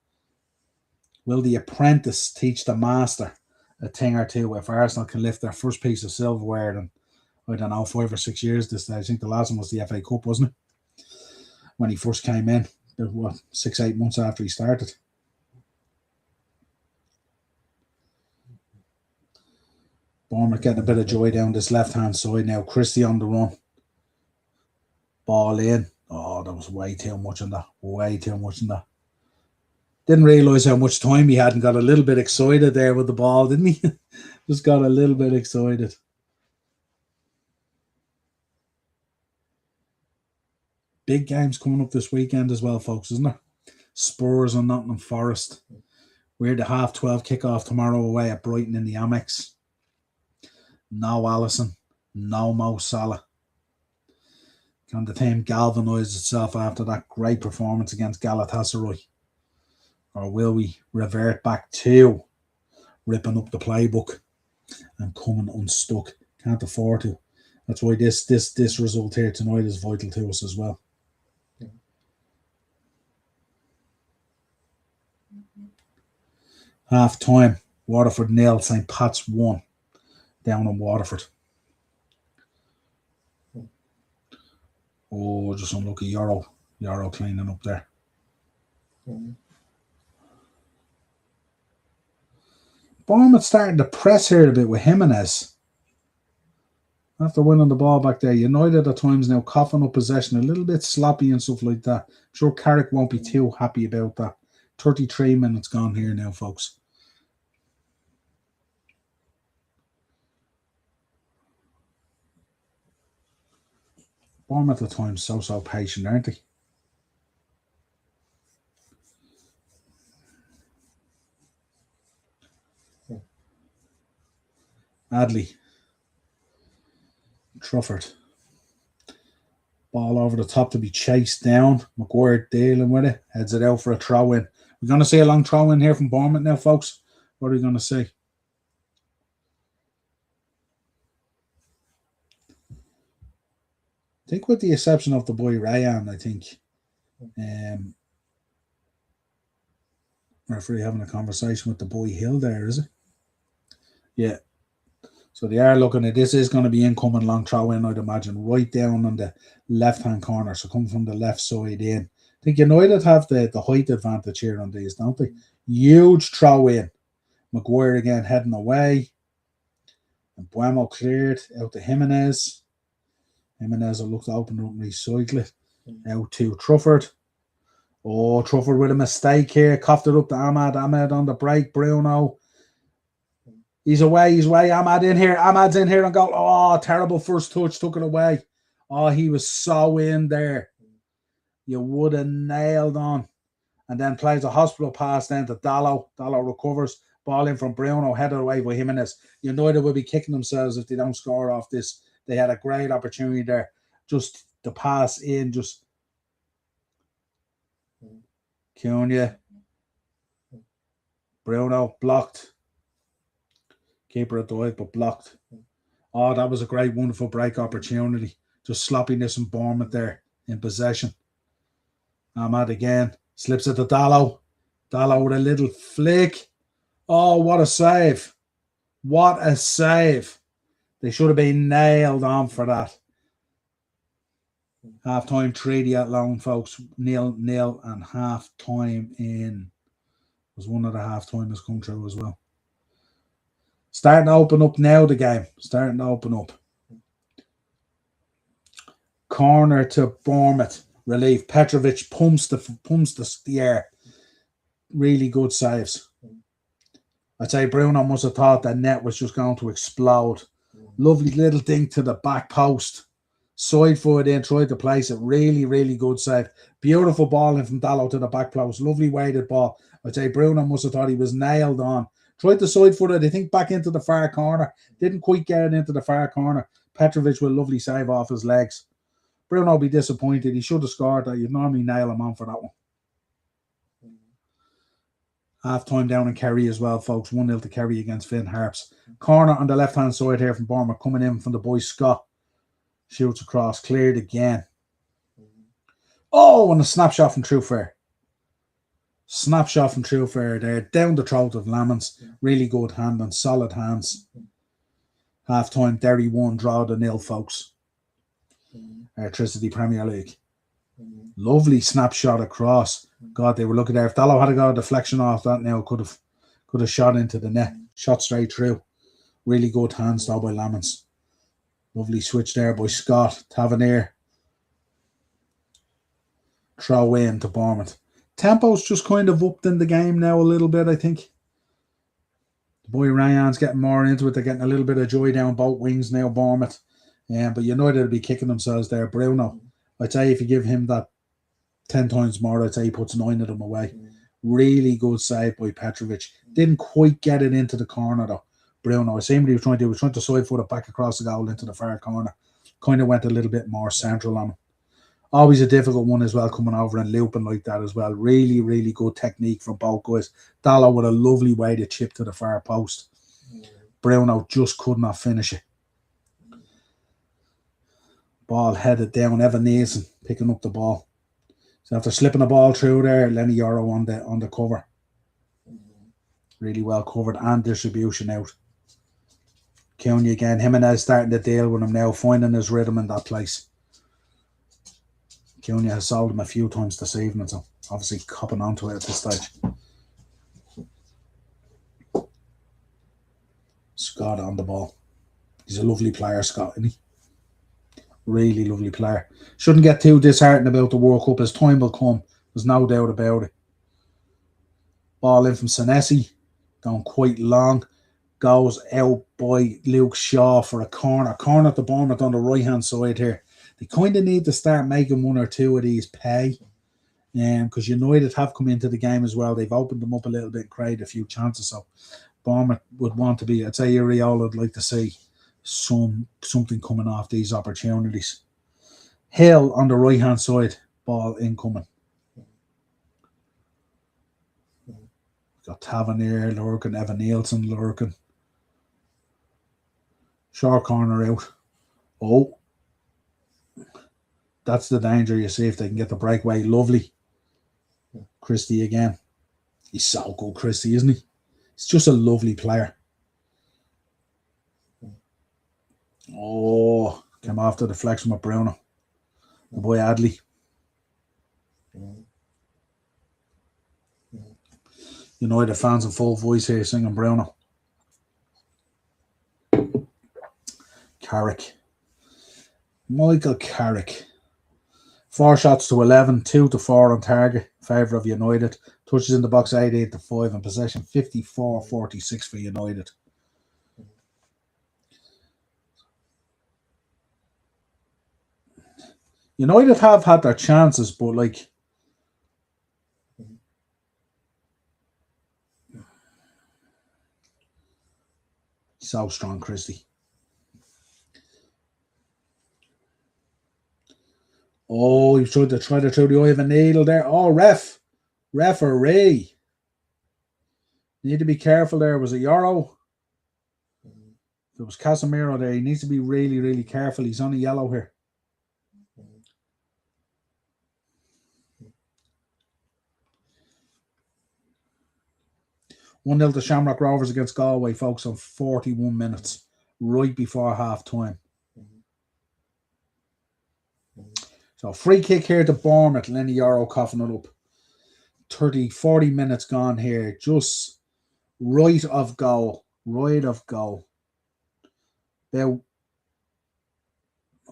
will the apprentice teach the master a thing or two? If Arsenal can lift their first piece of silverware in, I don't know, 5 or 6 years this day. I think the last one was the FA Cup, wasn't it? When he first came in, 6-8 months after he started. Bournemouth getting a bit of joy down this left-hand side now. Christie on the run. Ball in. Oh, that was way too much on that. Way too much on that. Didn't realise how much time he had and got a little bit excited there with the ball, didn't he? Just got a little bit excited. Big games coming up this weekend as well, folks, isn't there? Spurs and Nottingham Forest. We're the 12:30 kickoff tomorrow away at Brighton in the Amex. No Allison, no Mo Salah. Can the team galvanise itself after that great performance against Galatasaray? Or will we revert back to ripping up the playbook and coming unstuck? Can't afford to. That's why this result here tonight is vital to us as well. Half time, Waterford 0, St. Pat's 1. Down in Waterford. Oh, just unlucky. Euro cleaning up there. Bournemouth starting to press here a bit with Jimenez. After winning the ball back there, United at times now coughing up possession, a little bit sloppy and stuff like that. I'm sure Carrick won't be too happy about that. 33 minutes gone here now, folks. Bournemouth at times so patient, aren't they? Adley. Trufford. Ball over the top to be chased down. Maguire dealing with it. Heads it out for a throw-in. We're going to see a long throw-in here from Bournemouth now, folks. What are we going to see? I think with the exception of the boy Ryan, I think Referee having a conversation with the boy Hill there, is it? Yeah. So they are looking at this. Is going to be incoming long throw in, I'd imagine, right down on the left hand corner. So come from the left side in. I think United have the height advantage here on these, don't they? Huge throw in. Maguire again heading away. And Buemo cleared out to Jimenez. Jimenez will look to open up and recycle it. Out to Trufford. Oh, Trufford with a mistake here. Coughed it up to Ahmad. Ahmad on the break. Bruno. He's away. Ahmad in here. Ahmad's in here and goal. Oh, terrible first touch. Took it away. Oh, he was so in there. You would have nailed on. And then plays a hospital pass then to Dallo. Dallo recovers. Ball in from Bruno. Headed away by Jimenez. United will be kicking themselves if they don't score off this. They had a great opportunity there. Just the pass in. Just Cunha. Bruno blocked. Keeper at the way, but blocked. Oh, that was a great, wonderful break opportunity. Just sloppiness and Bournemouth there in possession. Ahmad again. Slips it to Dallo. Dallo with a little flick. Oh, what a save. What a save. They should have been nailed on for that. Half-time 3 at Long, folks. 0-0 and half-time in. Was one of the half-timers come through as well. Starting to open up now, the game. Starting to open up. Corner to Bournemouth. Relief. Petrovic pumps the air. Really good saves. I'd say Bruno must have thought that net was just going to explode. Lovely little thing to the back post. Side foot in, tried to place it. Really, really good save. Beautiful ball in from Dallo to the back post. Lovely weighted ball. I'd say Bruno must have thought he was nailed on. Tried the side footed, I think, back into the far corner. Didn't quite get it into the far corner. Petrovic with a lovely save off his legs. Bruno will be disappointed. He should have scored that. You'd normally nail him on for that one. Half-time down in Kerry as well, folks. 1-0 to Kerry against Finn Harps. Corner on the left-hand side here from Bournemouth. Coming in from the boy Scott. Shoots across. Cleared again. Oh, and a snapshot from Truefair. Snapshot from Truefair there. Down the throat of Lamans. Really good hand and solid hands. Half-time, Derry 1, draw the 0, folks. Electricity Premier League. Lovely snapshot across. God, they were looking there. If Dallo had got a deflection off that now, could have shot into the net. Shot straight through. Really good hands though by Lamans. Lovely switch there by Scott. Tavernier. Throw in to Bournemouth. Tempo's just kind of upped in the game now a little bit, I think. The boy Ryan's getting more into it. They're getting a little bit of joy down both wings now, Bournemouth. But United will be kicking themselves there. Bruno, I'd say if you give him that 10 times more, I'd say he puts 9 of them away. Really good save by Petrovic. Didn't quite get it into the corner though. Bruno, I seen what he was trying to do. He was trying to side foot it back across the goal into the far corner. Kind of went a little bit more central on him. Always a difficult one as well, coming over and looping like that as well. Really, really good technique from both guys. Dallo with a lovely way to chip to the far post. Bruno just could not finish it. Ball headed down. Evan Nielsen picking up the ball. So after slipping the ball through there, Lenny Yoro on the cover. Really well covered and distribution out. Cunha again. Jimenez starting to deal with him now, finding his rhythm in that place. Cunha has sold him a few times this evening, so obviously copping onto it at this stage. Scott on the ball. He's a lovely player, Scott, isn't he? Really lovely player. Shouldn't get too disheartened about the World Cup. His time will come. There's no doubt about it. Ball in from Senesi. Going quite long. Goes out by Luke Shaw for a corner. Corner to Bournemouth on the right-hand side here. They kind of need to start making one or two of these pay. Because United have come into the game as well. They've opened them up a little bit, created a few chances. So Bournemouth would want to be, I'd say Uriol would like to see something coming off these opportunities. Hill on the right hand side, ball incoming. Got Tavernier lurking, Evan Nielsen lurking. Short corner out. Oh, that's the danger you see if they can get the breakaway. Lovely. Christie again. He's so good, Christy, isn't he? He's just a lovely player. Oh, came off the deflection with Bruno. The boy Adley. United fans in full voice here singing Bruno. Carrick. Michael Carrick. 4 shots to 11, 2 to 4 on target in favour of United. Touches in the box 88 to 5 and possession 54-46 for United. United have had their chances, but like so strong, Christie. Oh, you've tried to throw the eye of a needle there. Oh, referee. Need to be careful there. Was it Euro? There was Casemiro there. He needs to be really, really careful. He's on a yellow here. One 0 to Shamrock Rovers against Galway, folks, on 41 minutes, right before half time. So free kick here to Bournemouth. Lenny Euro coughing it up. 40 minutes gone here. Just right of goal. Right of goal. About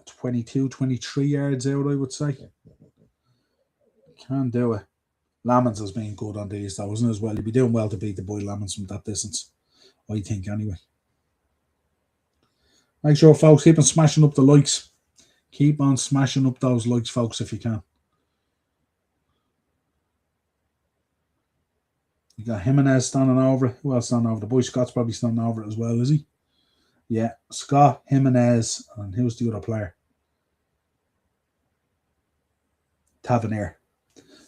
22, 23 yards out, I would say. Can't do it. Lamans has been good on these, though, isn't it, as well? He'd be doing well to beat the boy Lamans from that distance, I think, anyway. Make sure, folks, keep on smashing up the likes. Keep on smashing up those likes, folks, if you can. You got Jimenez standing over it. Who else standing over? The boy Scott's probably standing over it as well, is he? Yeah, Scott, Jimenez, and who's the other player? Tavernier.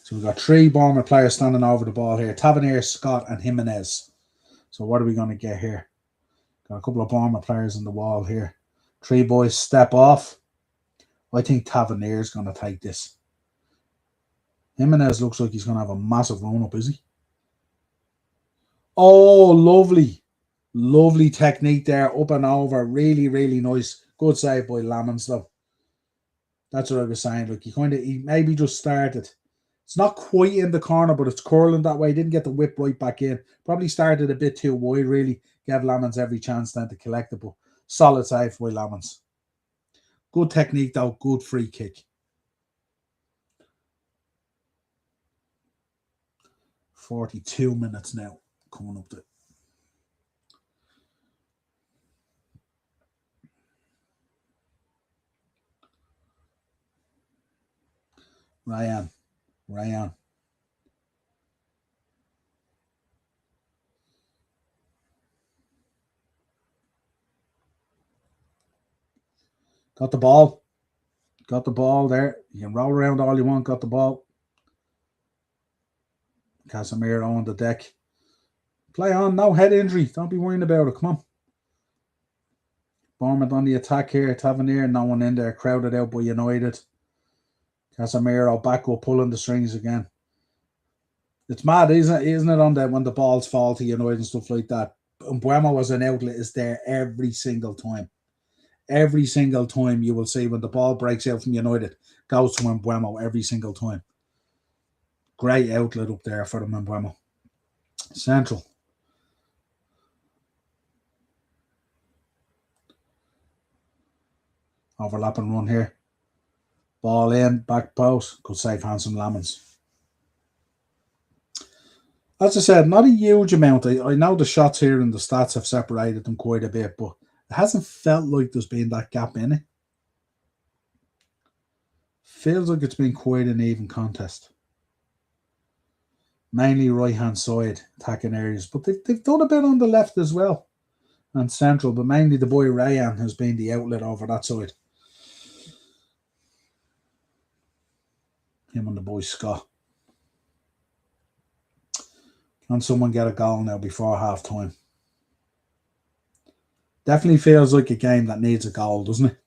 So we've got 3 Bournemouth players standing over the ball here. Tavernier, Scott, and Jimenez. So what are we going to get here? Got a couple of Bournemouth players on the wall here. 3 boys step off. I think Tavernier is going to take this. Jimenez looks like he's going to have a massive run-up, is he? Oh, lovely. Lovely technique there, up and over. Really, really nice. Good save by Lamans, though. That's what I was saying. Like, he maybe just started. It's not quite in the corner, but it's curling that way. Didn't get the whip right back in. Probably started a bit too wide, really. Gave Lamans every chance then to collect it, but solid save by Lamans. Good technique, though. Good free kick. 42 minutes now. Coming up to Ryan. Got the ball. Got the ball there. You can roll around all you want. Got the ball. Casemiro on the deck. Play on. No head injury. Don't be worrying about it. Come on. Bournemouth on the attack here. Tavernier. No one in there. Crowded out by United. Casemiro back up, pulling the strings again. It's mad, isn't it, on that when the balls fall to United and stuff like that. Mbeumo as an outlet is there every single time. Every single time you will see when the ball breaks out from United, goes to Mbeumo every single time. Great outlet up there for the Mbeumo. Central. Overlapping run here. Ball in, back post. Good save, handsome Lamans. As I said, not a huge amount. I know the shots here and the stats have separated them quite a bit, but it hasn't felt like there's been that gap in it. Feels like it's been quite an even contest. Mainly right-hand side attacking areas, but they've done a bit on the left as well and central, but mainly the boy Ryan has been the outlet over that side. Him and the boy Scott. Can someone get a goal now before half time? Definitely feels like a game that needs a goal, doesn't it?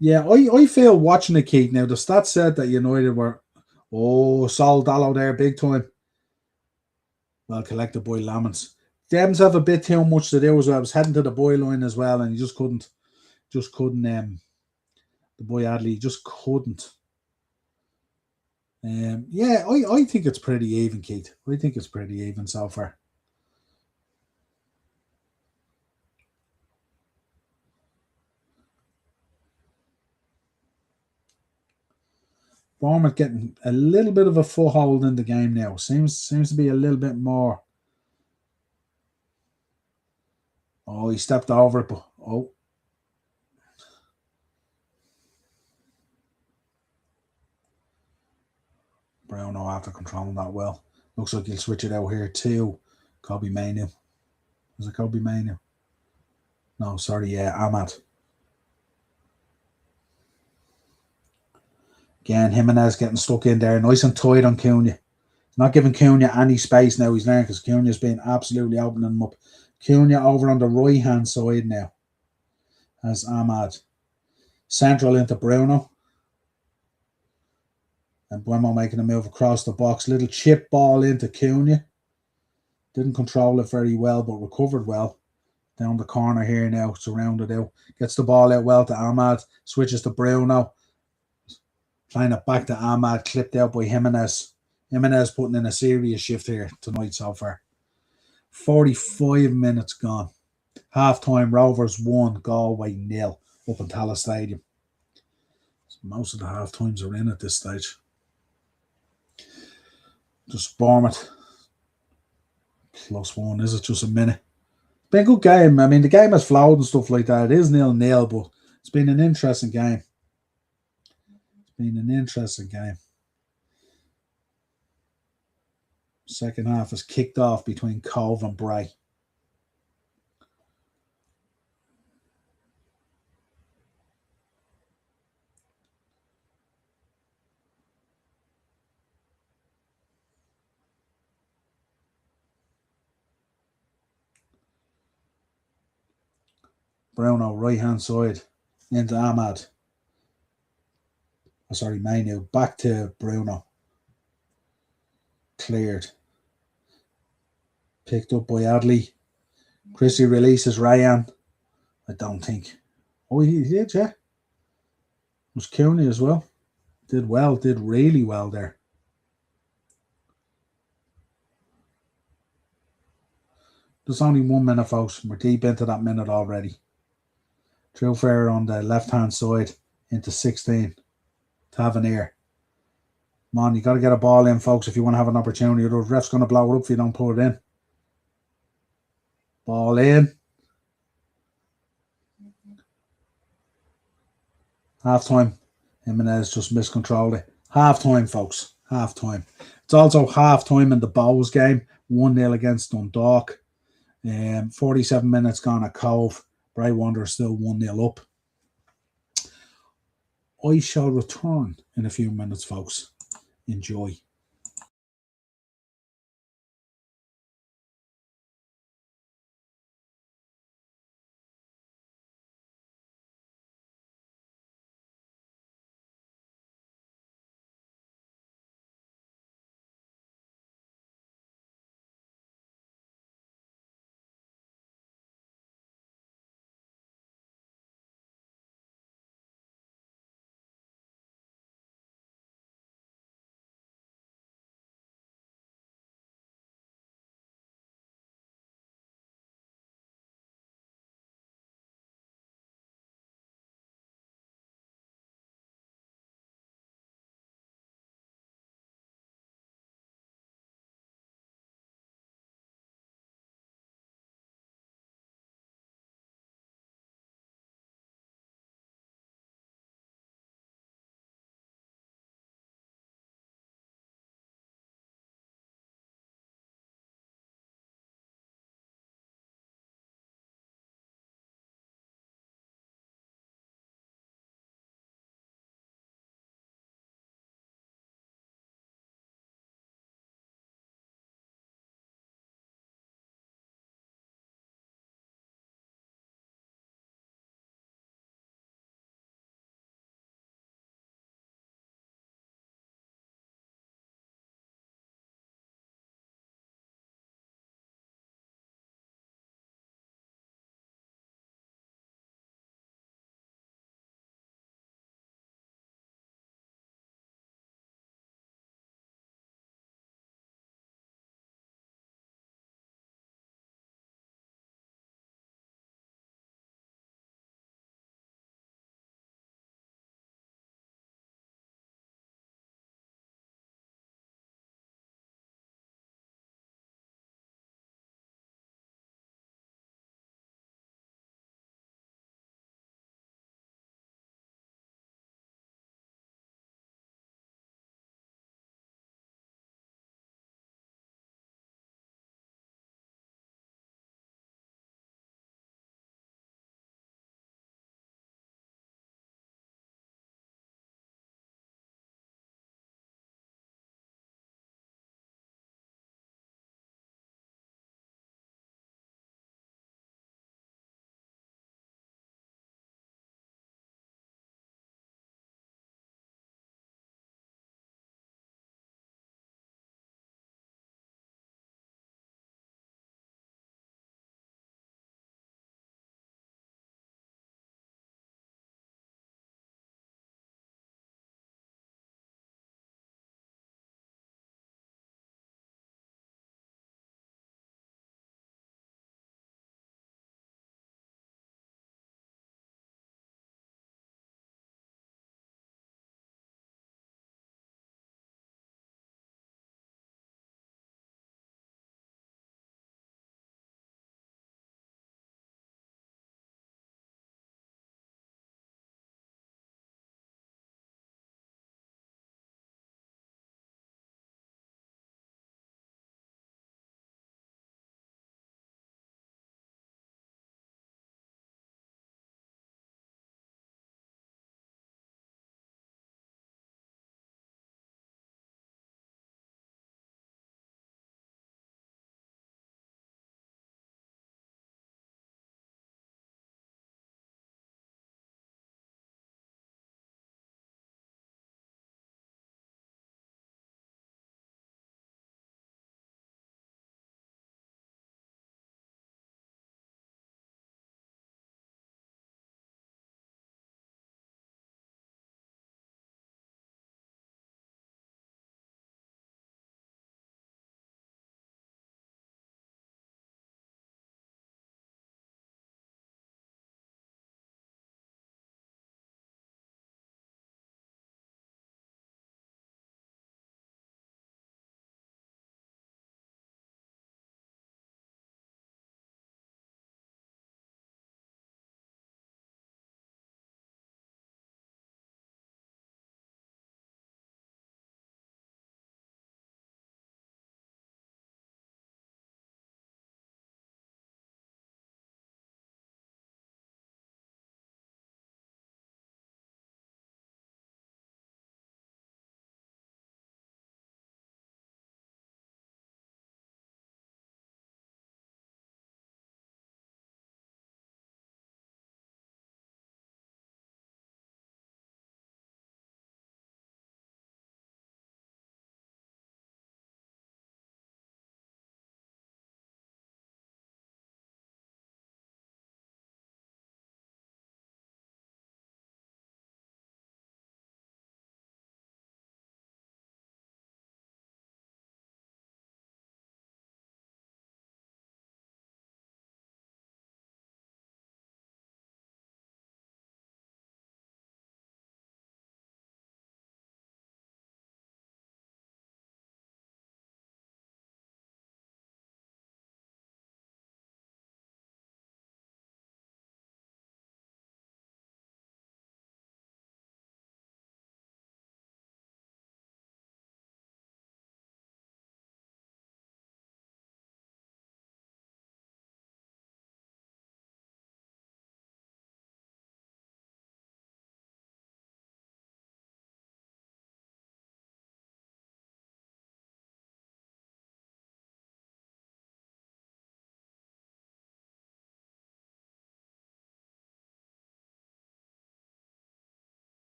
Yeah, I feel watching it, Keith. Now, the stats said that United were Oh, Sol Dallo there, big time. Well collected by Lamons. Dems have a bit too much to do as well. I was heading to the byline as well, and he just couldn't. The boy Adley just couldn't. Yeah, I think it's pretty even, Keith. I think it's pretty even so far. Bournemouth getting a little bit of a foothold in the game now. Seems to be a little bit more. Oh, he stepped over it, but Bruno after controlling that well. Looks like he'll switch it out here too. Kobe Mainu. Is it Kobe Mainu? No, sorry, yeah, Ahmad. Again, Jimenez getting stuck in there, nice and tight on Cunha. Not giving Cunha any space now. He's learning because Cunha's been absolutely opening him up. Cunha over on the right hand side now as Ahmad. Central into Bruno. And Buemo making a move across the box. Little chip ball into Cunha. Didn't control it very well, but recovered well. Down the corner here now, surrounded out. Gets the ball out well to Ahmad. Switches to Bruno. Playing it back to Ahmad. Clipped out by Jimenez. Jimenez putting in a serious shift here tonight so far. 45 minutes gone. Half time, Rovers 1, Galway 0 up in Tallaght Stadium. So most of the half times are in at this stage. Just Bournemouth +1. Is it just a minute? It's been a good game. I mean, the game has flowed and stuff like that. It is 0-0, but it's been an interesting game. Second half is kicked off between Cove and Bray. Bruno, right hand side, into Ahmad. Oh, sorry, Mainu. Back to Bruno. Cleared. Picked up by Adley. Chrissy releases Ryan. I don't think. Oh, he did, yeah. It was Cooney as well. Did well, did really well there. There's only 1 minute, folks. We're deep into that minute already. Drew Fair on the left hand side into 16. Tavernier. Come on, you got to get a ball in, folks, if you want to have an opportunity. The ref's going to blow it up if you don't put it in. Ball in. Half time. Jimenez just miscontrolled it. Half time, folks. Half time. It's also half time in the Bows game. 1-0 against Dundalk. 47 minutes gone at Cove. Bray Wanderers still 1-0 up. I shall return in a few minutes, folks. Enjoy.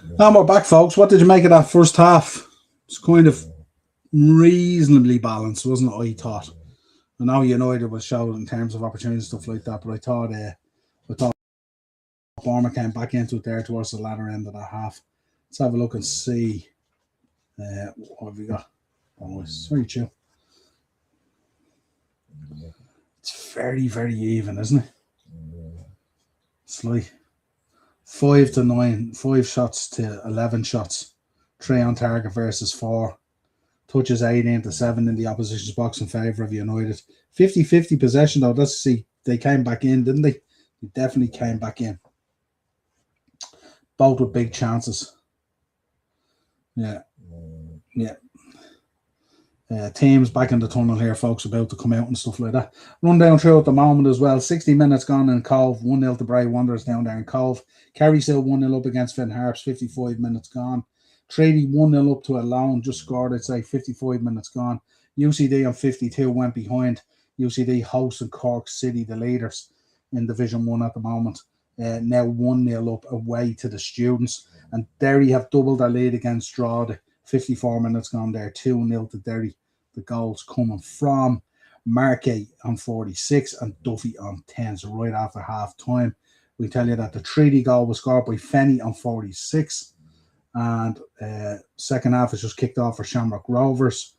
Now we're back, folks. What did you make of that first half? It's kind of reasonably balanced, wasn't it? I thought. I know United was showed in terms of opportunities and stuff like that, but I thought Bournemouth came back into it there towards the latter end of the half. Let's have a look and see what have we got. Oh, it's very chill. It's very, very even, isn't it? It's like 5-9, 5 shots to 11 shots, 3 on target versus 4. Touches 18-7 in the opposition's box in favour of United. 50-50 possession though. Let's see. They came back in, didn't they? They definitely came back in. Both with big chances. Yeah. Teams back in the tunnel here, folks, about to come out and stuff like that. Run down through at the moment as well. 60 minutes gone in Cove. 1-0 to Bray Wanderers down there in Cove. Kerry still 1-0 up against Finn Harps. 55 minutes gone. Treaty 1-0 up to Alone. Just scored, I'd say, 55 minutes gone. UCD on 52 went behind. UCD hosting Cork City, the leaders in Division 1 at the moment. Now 1-0 up away to the Students. And Derry have doubled their lead against Drogheda. 54 minutes gone there. 2-0 to Derry. The goals coming from Markey on 46 and Duffy on 10. So right after half time, we tell you that the treaty goal was scored by Fenny on 46. And second half is just kicked off for Shamrock Rovers.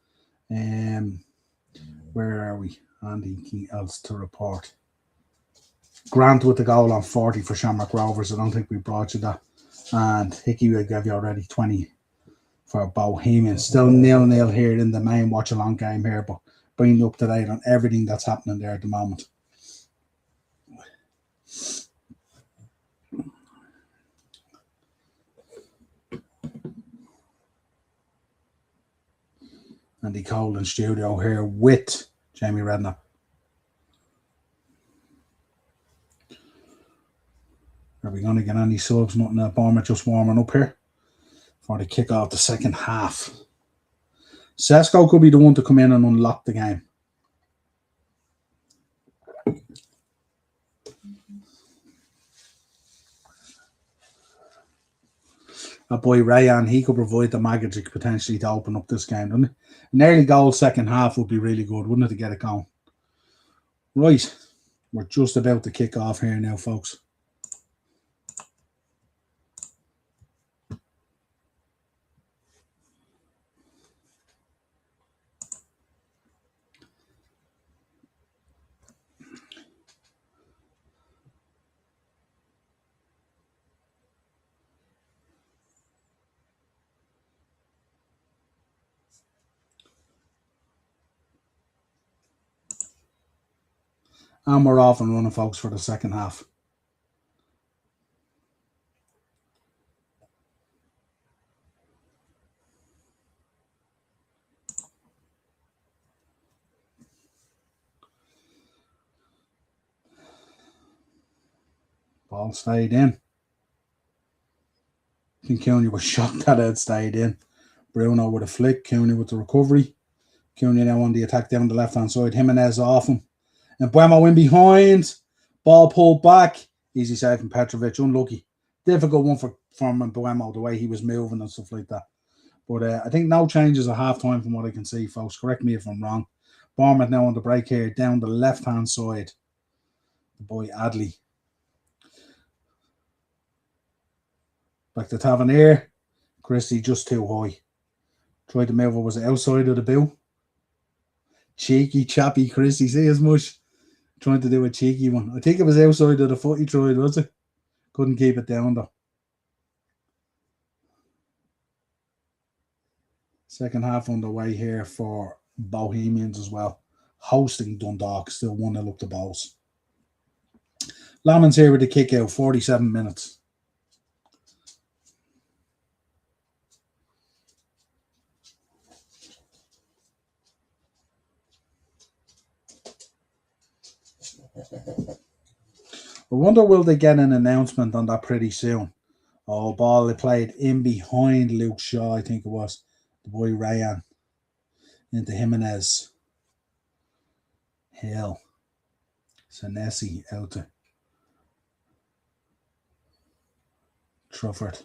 Where are we? Anything else to report? Grant with the goal on 40 for Shamrock Rovers. I don't think we brought you that. And Hickey will give you already 20 for Bohemian. Still 0-0 here in the main watch-along game here, but bringing you up to date on everything that's happening there at the moment. Andy Cole in studio here with Jamie Redknapp. Are we going to get any subs? Nothing at Bournemouth, just warming up here before they kick off the second half. Sesko could be the one to come in and unlock the game. That boy Rayan, he could provide the magic potentially to open up this game, doesn't he? An early goal second half would be really good, wouldn't it, to get it going? Right, we're just about to kick off here now, folks. And we're off and running, folks, for the second half. Ball stayed in. I think Cooney was shocked that it stayed in. Bruno with a flick. Cooney with the recovery. Cooney now on the attack down the left-hand side. Jimenez off him. And Buemo in behind. Ball pulled back. Easy save from Petrovic. Unlucky. Difficult one from Buemo, the way he was moving and stuff like that. But I think no changes at half-time from what I can see, folks. Correct me if I'm wrong. Bournemouth now on the break here. Down the left-hand side. The boy Adley. Back to Tavernier. Christie just too high. Tried to move it. Was it outside of the bill? Cheeky, chappy Christie. See as much. Trying to do a cheeky one. I think it was outside of the foot he tried, was it? Couldn't keep it down though. Second half underway here for Bohemians as well. Hosting Dundalk, still 1-0 up the balls. Lamon's here with the kick out, 47 minutes. I wonder will they get an announcement on that pretty soon. Oh, ball they played in behind Luke Shaw, I think it was. The boy Rayan. Into Jimenez. Hill. Senesi out to Trufford.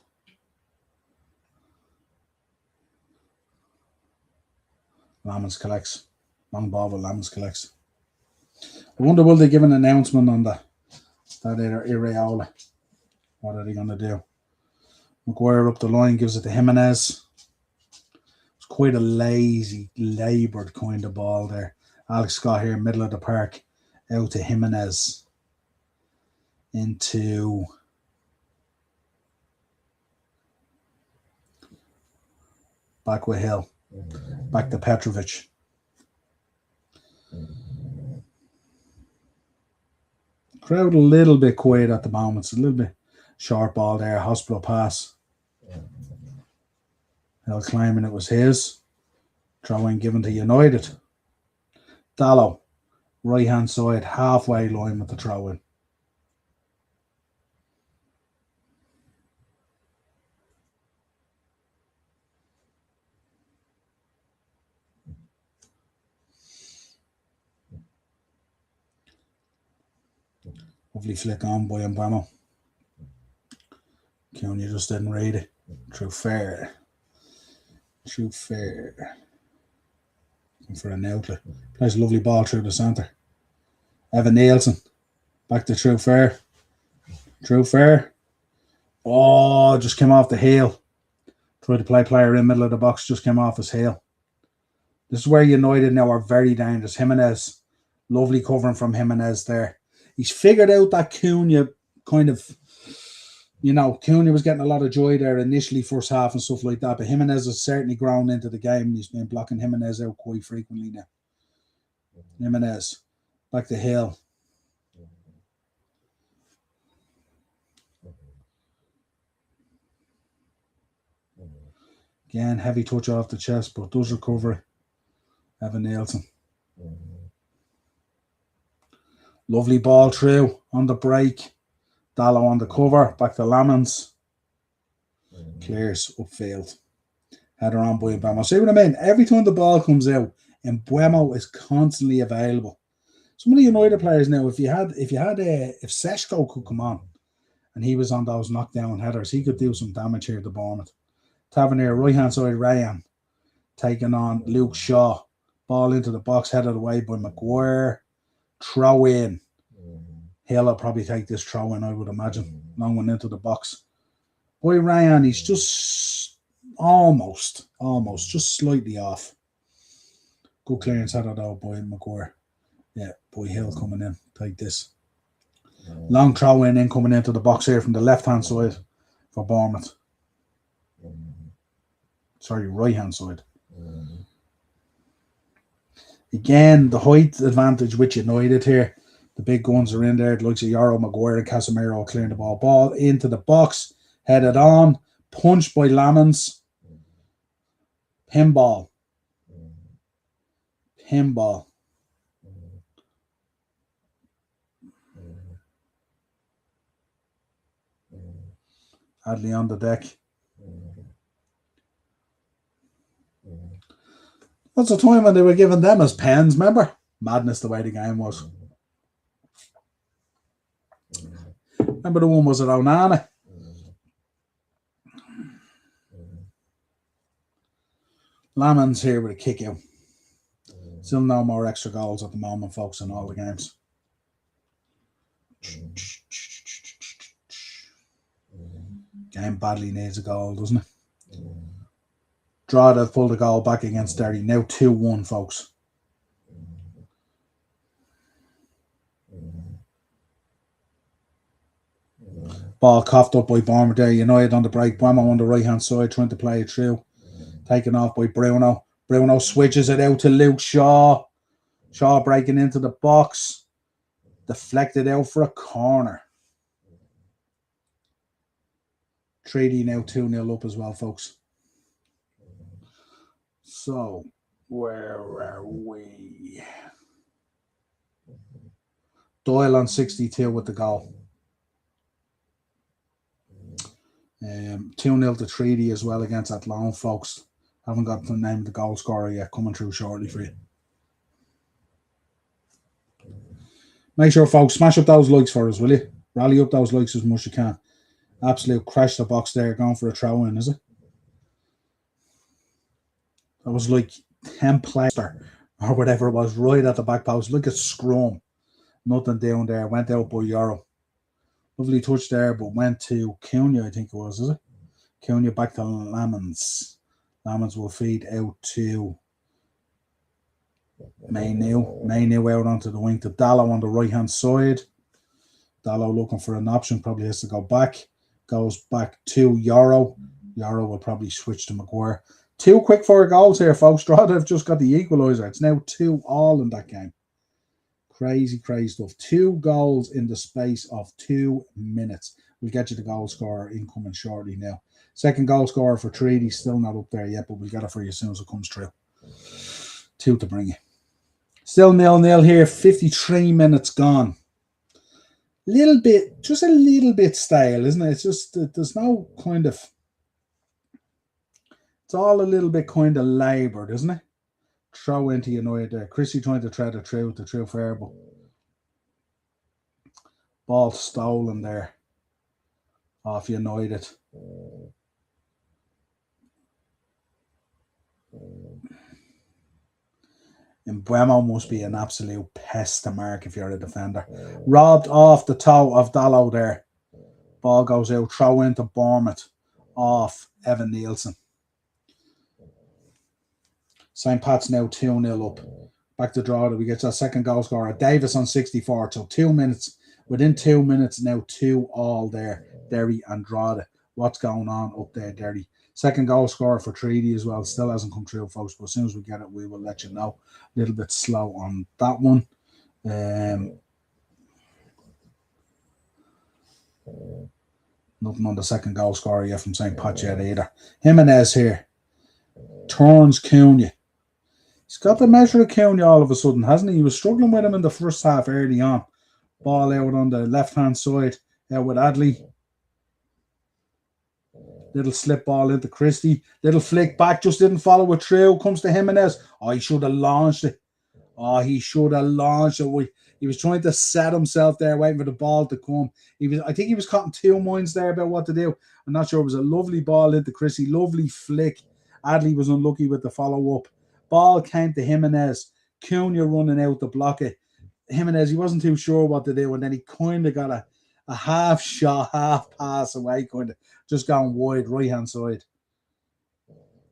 Lamans collects. Long ball with Lamans collects. I wonder will they give an announcement on that Iraola? What are they going to do? Maguire up the line, gives it to Jimenez. It's quite a lazy, laboured kind of ball there. Alex Scott here, middle of the park, out to Jimenez. Into back with Hill. Back to Petrovic. Crowd a little bit quiet at the moment. It's a little bit short ball there. Hospital pass. Hill climbing, it was his. Throw in given to United. Dallow, right hand side, halfway line with the throw in. Lovely flick on by Mbamo. Cunha just didn't read it. True fair. For an outlet. Plays a lovely ball through the centre. Evan Nielsen. Back to True fair. Oh, just came off the heel. Tried to play player in middle of the box, just came off his heel. This is where United now are very dangerous. Jimenez. Lovely covering from Jimenez there. He's figured out that Cunha kind of, Cunha was getting a lot of joy there initially first half and stuff like that, but Jimenez has certainly grown into the game. He's been blocking Jimenez out quite frequently now. Jimenez, back to Hill. Again, heavy touch off the chest, but does recover. Evan Nielsen. Lovely ball through on the break. Dallow on the cover. Back to Lamans. Clears upfield. Header on by Mbeumo. See what I mean? Every time the ball comes out, Mbeumo is constantly available. Some of the United players now, if Seshko could come on and he was on those knockdown headers, he could do some damage here to Bournemouth. Tavernier, right hand side, Ryan taking on Luke Shaw. Ball into the box, headed away by Maguire. Throw in. Hill will probably take this throw in, I would imagine. Long one into the box. Boy, Ryan, he's just almost, just slightly off. Good clearance header though by Maguire. Yeah, boy, Hill coming in. Take this. Long throw in coming into the box here from the left hand side for Bournemouth. Sorry, right hand side. Again, the height advantage with United here. The big guns are in there. It looks like Yaro, Maguire and Casemiro clearing the ball. Ball into the box. Headed on. Punched by Lamans. Pinball. Hadley on the deck. What's the time when they were giving them as pens, remember? Madness the way the game was. Remember the one was at Onana? Lamans here with a kick out. Still no more extra goals at the moment, folks, in all the games. Game badly needs a goal, doesn't it? Draw to pull the goal back against Derry. Now 2-1, folks. Ball coughed up by Bournemouth there. United on the break. Mbeumo on the right hand side trying to play it through. Taken off by Bruno. Bruno switches it out to Luke Shaw. Shaw breaking into the box. Deflected out for a corner. 3D now 2-0 up as well, folks. So, where are we? Doyle on 62 with the goal. 2-0 to 3D as well against Athlone, folks. Haven't got the name of the goal scorer yet. Coming through shortly for you. Make sure, folks, smash up those likes for us, will you? Rally up those likes as much as you can. Absolute crash the box there, going for a throw in, is it? That was like templaster or whatever it was, right at the back post. Look at scrum. Nothing down there. Went out by Euro. Lovely touch there, but went to Cunha, I think it was, is it? Cunha back to Lamans. Lamans will feed out to Maynew. Maynew out onto the wing to Dallow on the right hand side. Dallow looking for an option, probably has to go back. Goes back to Euro. Euro will probably switch to Maguire. 2 quick fire goals here, folks. Drogheda have just got the equaliser. It's now 2-2 in that game. Crazy, crazy stuff. 2 goals in the space of 2 minutes. We'll get you the goal scorer incoming shortly now. Second goal scorer for Treaty, still not up there yet, but we'll get it for you as soon as it comes through. 2 to bring you. Still 0-0 here, 53 minutes gone. Just a little bit stale, isn't it? It's just, there's no kind of, it's all a little bit kind of laboured, isn't it? Throw into United there. Chrissy trying to thread it through to true Fairball. Ball stolen there off United. And Buemo must be an absolute pest to mark if you're a defender. Robbed off the toe of Dallow there. Ball goes out, throw into Bournemouth off Evan Nielsen. St. Pat's now 2-0 up. Back to Drogheda. We get that second goal scorer. Davis on 64. So 2 minutes. Within 2 minutes now, 2-2 there. Derry and Drogheda. What's going on up there, Derry? Second goal scorer for Treaty as well. Still hasn't come through, folks. But as soon as we get it, we will let you know. A little bit slow on that one. Nothing on the second goal scorer yet from St. Pat yet either. Jimenez here. Turns Cunha. He's got the measure of Cunha all of a sudden, hasn't he? He was struggling with him in the first half early on. Ball out on the left-hand side out with Adley. Little slip ball into Christie. Little flick back, just didn't follow it through. Comes to Jimenez. Oh, he should have launched it. Oh, he should have launched it. He was trying to set himself there, waiting for the ball to come. I think he was caught in 2 minds there about what to do. I'm not sure. It was a lovely ball into Christie. Lovely flick. Adley was unlucky with the follow-up. Ball came to Jimenez. Cunha running out to block it. Jimenez, he wasn't too sure what to do, and then he kind of got a half shot, half pass away, kind of just going wide, right-hand side.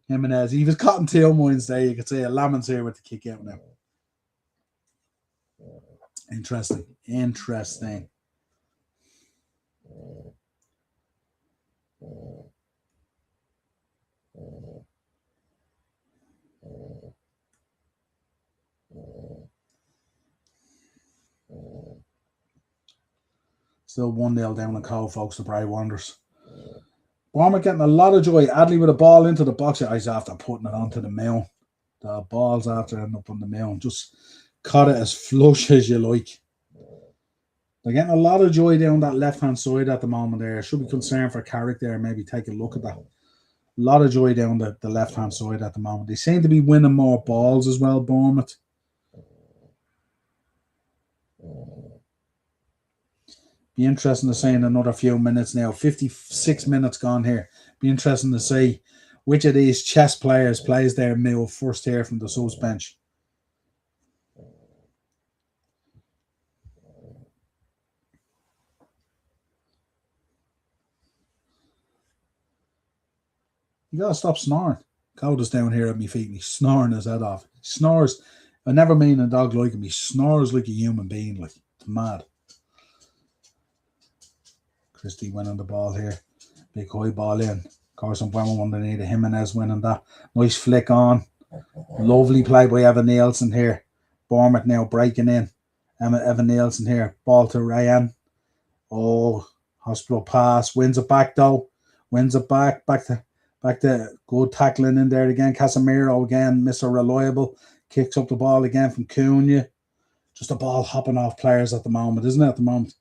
Jimenez, he was caught in 2 minds there. You could say Lamon's here with the kick out now. Interesting. Still 1-0 down in Cove, folks, the Bray Wanderers. Bournemouth getting a lot of joy. Adley with a ball into the box. He's after putting it onto the mound. The ball's after ending up on the mound. Just cut it as flush as you like. They're getting a lot of joy down that left-hand side at the moment there. Should be concerned for Carrick there. Maybe take a look at that. A lot of joy down the left-hand side at the moment. They seem to be winning more balls as well, Bournemouth. Be interesting to see in another few minutes now. 56 minutes gone here. Be interesting to see which of these chess players plays their move first here from the subs bench. You gotta stop snoring. Coda's down here at my feet and he's snoring his head off. He snores. I never mean a dog like him. He snores like a human being. Like, it's mad. Christie winning the ball here. Big high ball in. Carson Buemo underneath. Jimenez winning that. Nice flick on. Lovely play by Evan Nielsen here. Bournemouth now breaking in. Evan Nielsen here. Ball to Ryan. Oh, hospital pass. Wins it back though. Wins it back. Back to good tackling in there again. Casemiro again. Mr. Reliable. Kicks up the ball again from Cunha. Just a ball hopping off players at the moment, isn't it? At the moment.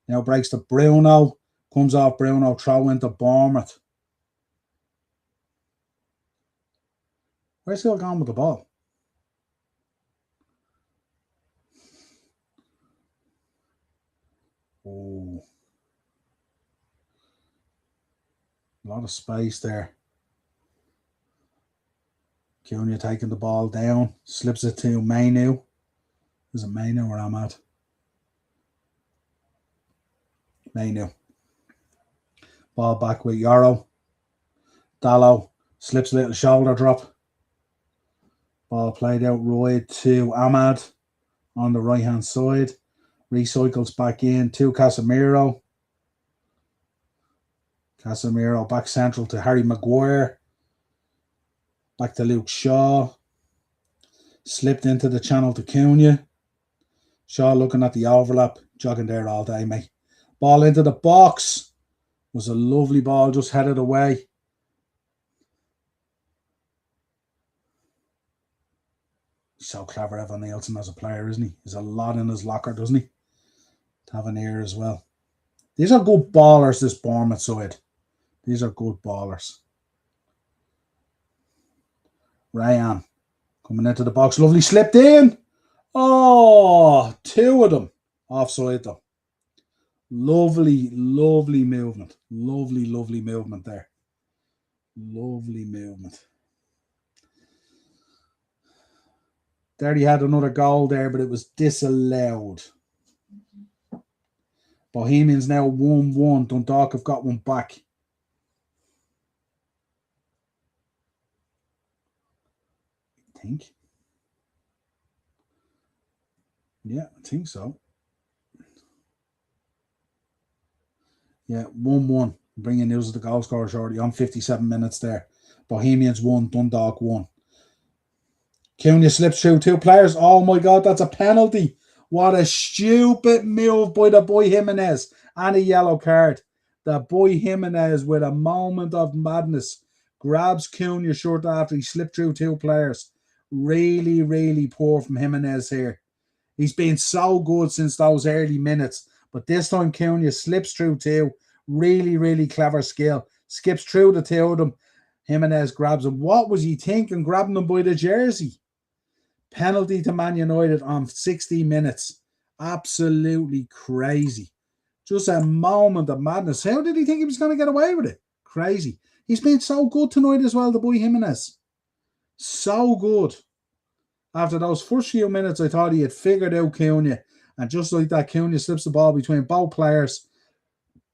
Now breaks to Bruno. Comes off Bruno. Throw into Bournemouth. Where's he going with the ball? Oh. A lot of space there. Cunha taking the ball down, slips it to Mainu. Is it Mainu or Ahmad? Mainu. Ball back with Yarrow. Dallow slips a little shoulder drop. Ball played out right to Ahmad on the right hand side. Recycles back in to Casemiro. Casemiro back central to Harry Maguire. Back to Luke Shaw. Slipped into the channel to Cunha. Shaw looking at the overlap. Jogging there all day, mate. Ball into the box. Was a lovely ball, just headed away. He's so clever, Evan Nielsen, as a player, isn't he? He's a lot in his locker, doesn't he? Tavernier as well. These are good ballers, this Bournemouth side. These are good ballers. Ryan coming into the box. Lovely slipped in. Oh, two of them. Offside though. Lovely, lovely movement. Lovely, lovely movement there. Lovely movement. There he had another goal there, but it was disallowed. Bohemians now 1-1. Dundalk have got one back. I think. Yeah, I think so. Yeah, 1-1. Bringing news of the goal scorer shortly on 57 minutes there. Bohemians 1, Dundalk 1. Cunha slips through two players. Oh my God, that's a penalty. What a stupid move by the boy Jimenez. And a yellow card. The boy Jimenez, with a moment of madness, grabs Cunha short after he slipped through two players. Really, really poor from Jimenez here. He's been so good since those early minutes. But this time Cunha slips through two. Really, really clever skill. Skips through the two of them. Jimenez grabs him. What was he thinking, grabbing him by the jersey? Penalty to Man United on 60 minutes. Absolutely crazy. Just a moment of madness. How did he think he was going to get away with it? Crazy. He's been so good tonight as well, the boy Jimenez. So good. After those first few minutes, I thought he had figured out Cunha. And just like that, Cunha slips the ball between both players,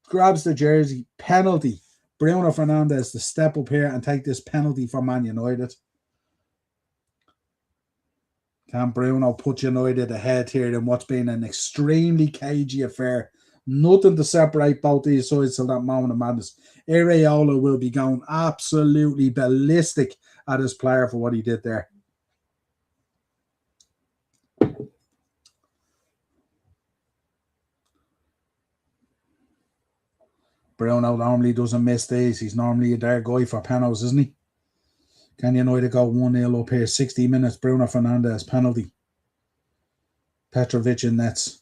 grabs the jersey, penalty. Bruno Fernandes to step up here and take this penalty for Man United. Can Bruno put United ahead here in what's been an extremely cagey affair? Nothing to separate both these sides till that moment of madness. Areola will be going absolutely ballistic at his player for what he did there. Bruno normally doesn't miss these. He's normally a dare guy for penalties, isn't he? Can United go 1-0 up here? 60 minutes. Bruno Fernandes penalty. Petrovic in nets.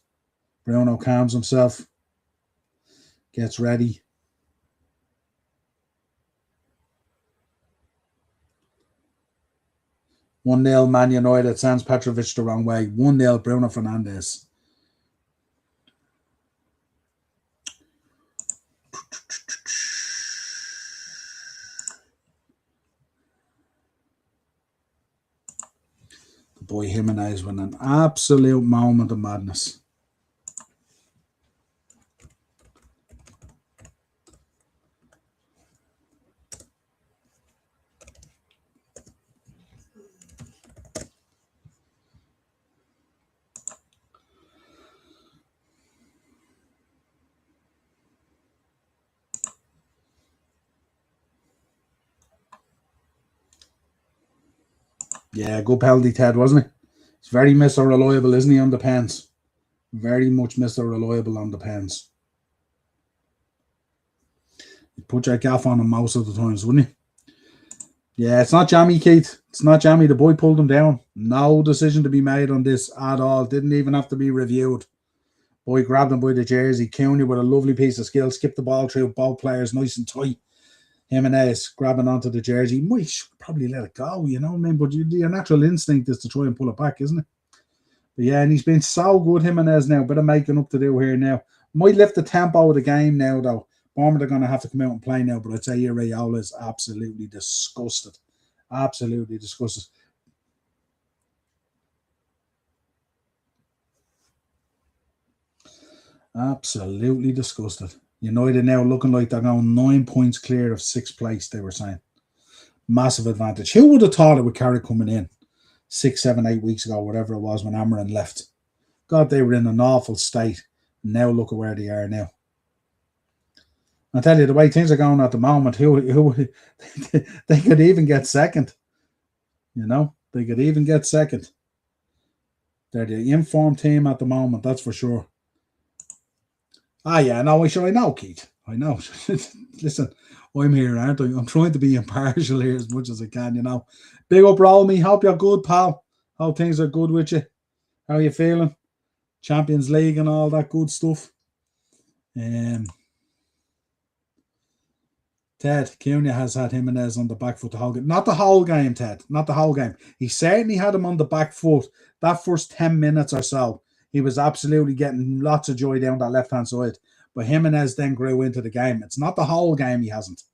Bruno calms himself. Gets ready. One 0 Man United. Sends Petrovic the wrong way. 1-0 Bruno Fernandes. The boy Jimenez with an absolute moment of madness. Yeah, good penalty, Ted, wasn't it? He's very Mr. Reliable, isn't he, on the pens? Very much Mr. Reliable on the pens. You'd put your gaff on him most of the times, wouldn't you? Yeah, it's not jammy, Keith. It's not jammy. The boy pulled him down. No decision to be made on this at all. Didn't even have to be reviewed. Boy grabbed him by the jersey. Cunha with a lovely piece of skill. Skipped the ball through both players nice and tight. Jimenez grabbing onto the jersey. Might probably let it go, you know what I mean? But your natural instinct is to try and pull it back, isn't it? But yeah, and he's been so good, Jimenez, now. Bit of making up to do here now. Might lift the tempo of the game now, though. Bournemouth are going to have to come out and play now, but I'd say Raiola is absolutely disgusted. Absolutely disgusted. Absolutely disgusted. United now looking like they're going 9 points clear of sixth place, they were saying. Massive advantage. Who would have thought it with Carrick coming in 6, 7, 8 weeks ago, whatever it was when Amarin left? God, they were in an awful state. Now look at where they are now. I tell you, the way things are going at the moment, who they could even get second. You know, they could even get second. They're the informed team at the moment, that's for sure. Ah, yeah, no, I know, Keith. I know. Listen, I'm here, aren't I? I'm trying to be impartial here as much as I can, you know. Big up, Romy. Hope you're good, pal. Hope things are good with you. How are you feeling? Champions League and all that good stuff. Ted, Cunha has had Jimenez on the back foot the whole game. Not the whole game, Ted. Not the whole game. He certainly had him on the back foot. That first 10 minutes or so, he was absolutely getting lots of joy down that left-hand side. But Jimenez then grew into the game. It's not the whole game he hasn't.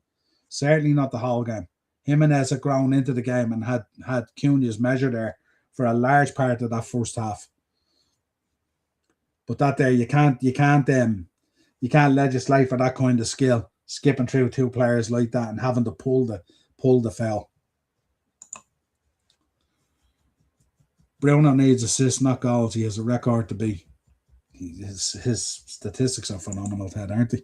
Certainly not the whole game. Jimenez had grown into the game and had Cunha's measure there for a large part of that first half. But that there, you can't legislate for that kind of skill, skipping through two players like that and having to pull the foul. Bruno needs assists, not goals. He has a record to beat. His statistics are phenomenal, Ted, aren't they?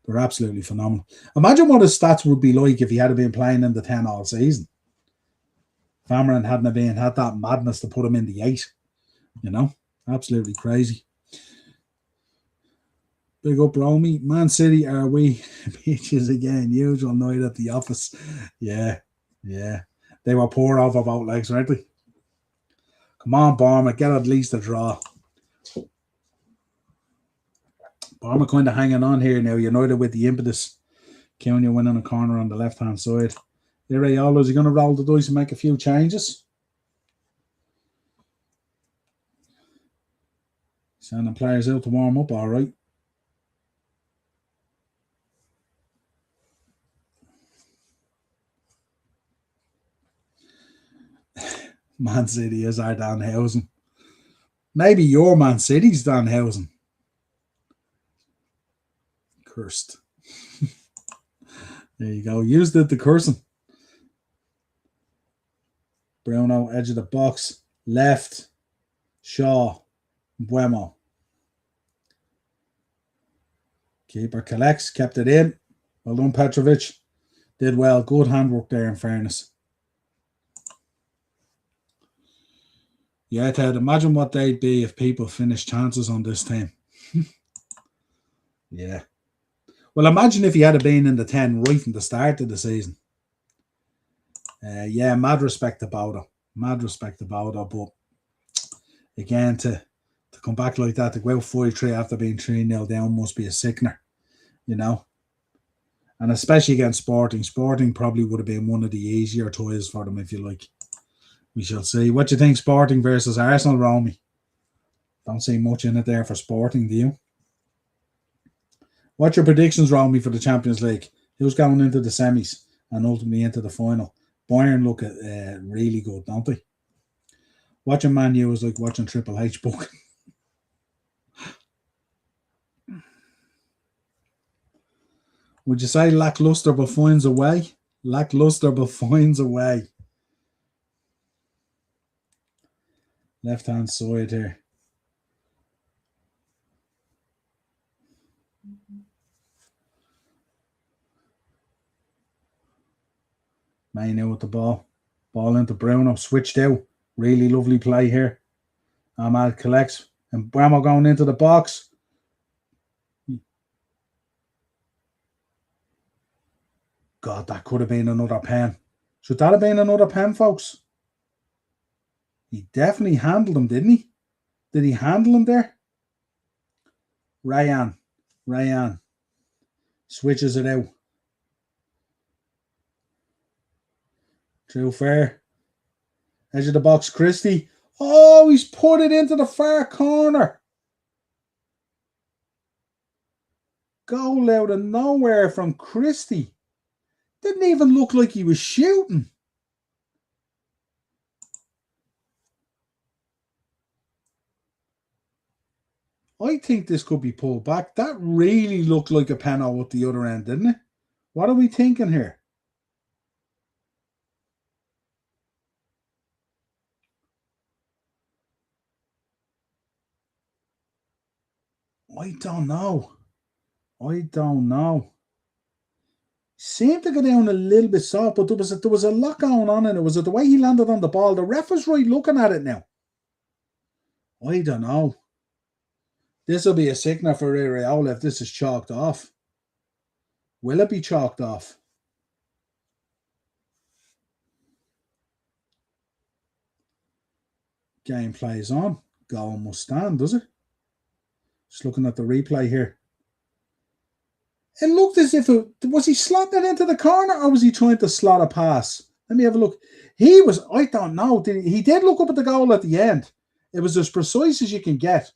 They're absolutely phenomenal. Imagine what his stats would be like if he had been playing in the 10 all season. If Amarin hadn't had that madness to put him in the 8. You know? Absolutely crazy. Big up, Romy. Man City, are we beaches again? Usual night at the office. Yeah. They were poor over both legs, weren't they? Come on, Bournemouth, get at least a draw. Bournemouth kind of hanging on here now. United with the impetus. Cunha winning a corner on the left-hand side. Iraola, is he going to roll the dice and make a few changes? Sending players out to warm up, all right. Man City is our Danhausen. Maybe your Man City's Danhausen. Cursed. There you go. Used it to cursing. Bruno, edge of the box. Left. Shaw. Buemo. Keeper collects. Kept it in. Well done, Petrovic. Did well. Good handwork there, in fairness. Yeah, Ted, imagine what they'd be if people finished chances on this team. Yeah. Well, imagine if he had been in the 10 right from the start of the season. Yeah, mad respect about it. But again, to come back like that, to go out 5-3 after being 3-0 down must be a sickener, you know. And especially against Sporting. Sporting probably would have been one of the easier toys for them, if you like. We shall see. What do you think, Sporting versus Arsenal, Romy? Don't see much in it there for Sporting, do you? What's your predictions, Romy, for the Champions League? Who's going into the semis and ultimately into the final? Bayern look really good, don't they? Watching Man U is like watching Triple H book. Would you say lackluster but finds a way? Lackluster but finds a way. Left-hand side here. Mainu with the ball. Ball into Bruno. Switched out. Really lovely play here. Ahmad collects. And Buemo going into the box. God, that could have been another pen. Should that have been another pen, folks? He definitely handled him, didn't he? Did he handle him there? Ryan switches it out. True fair. Edge of the box, Christie. Oh, he's put it into the far corner. Goal out of nowhere from Christie. Didn't even look like he was shooting. I think this could be pulled back. That really looked like a penalty at the other end, didn't it? What are we thinking here? I don't know. I don't know. Seemed to go down a little bit soft, but there was a lot going on, and it was the way he landed on the ball. The ref was right looking at it now. I don't know. This will be a signal for Real if this is chalked off. Will it be chalked off? Game plays on. Goal must stand, does it? Just looking at the replay here. It looked as if was he slotting it into the corner or was he trying to slot a pass? Let me have a look. I don't know. He did look up at the goal at the end. It was as precise as you can get.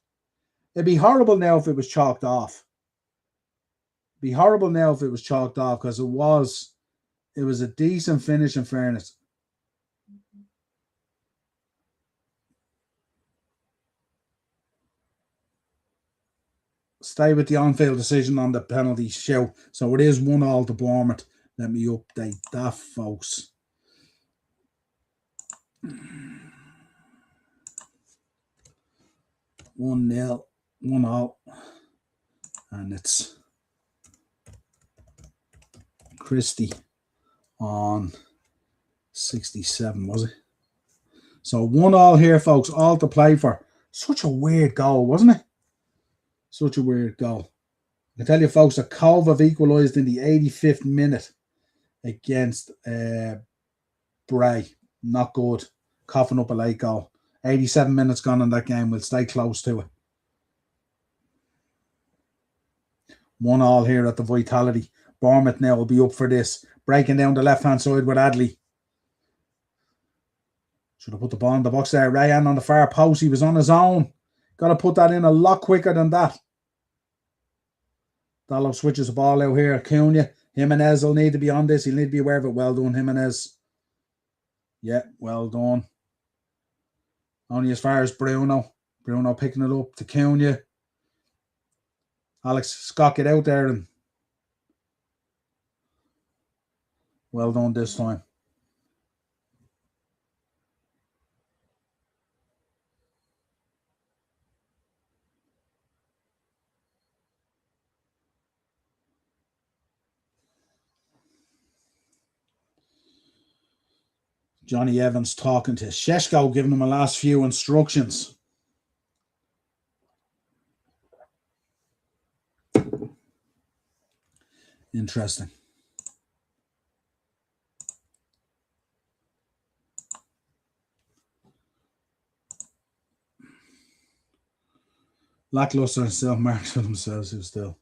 It'd be horrible now if it was chalked off. It'd be horrible now if it was chalked off because it was a decent finish in fairness. Stay with the on-field decision on the penalty show. So it is 1-1 to Bournemouth. Let me update that, folks. 1-0, 1-0. And it's Christie on 67, was it? So 1-1 here, folks. All to play for. Such a weird goal, wasn't it? Such a weird goal. I can tell you, folks, that Kovac equalised in the 85th minute against Bray. Not good. Coughing up a late goal. 87 minutes gone in that game. We'll stay close to it. 1-1 here at the Vitality. Bournemouth now will be up for this. Breaking down the left-hand side with Adley. Should have put the ball in the box there. Ryan on the far post. He was on his own. Got to put that in a lot quicker than that. Dallo switches the ball out here. Cunha. Jimenez will need to be on this. He'll need to be aware of it. Well done, Jimenez. Yeah, well done. Only as far as Bruno. Bruno picking it up to Cunha. Alex Scott, get out there and well done this time. Johnny Evans talking to Sheshko, giving him a last few instructions. Interesting. Lackluster and self-marks for themselves who still.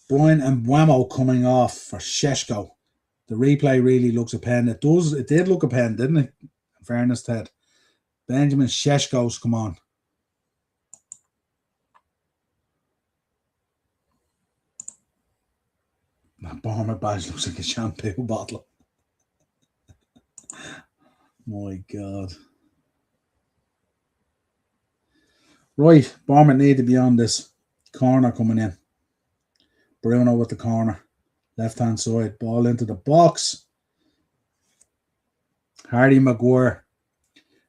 Brian and Whammo coming off for Sheshko. The replay really looks a pen. It did look a pen, didn't it? In fairness, Ted. Benjamin Sheshko's come on. That Bournemouth badge looks like a shampoo bottle. My God. Right, Bournemouth need to be on this. Corner coming in. Bruno with the corner. Left-hand side. Ball into the box. Hardy Maguire.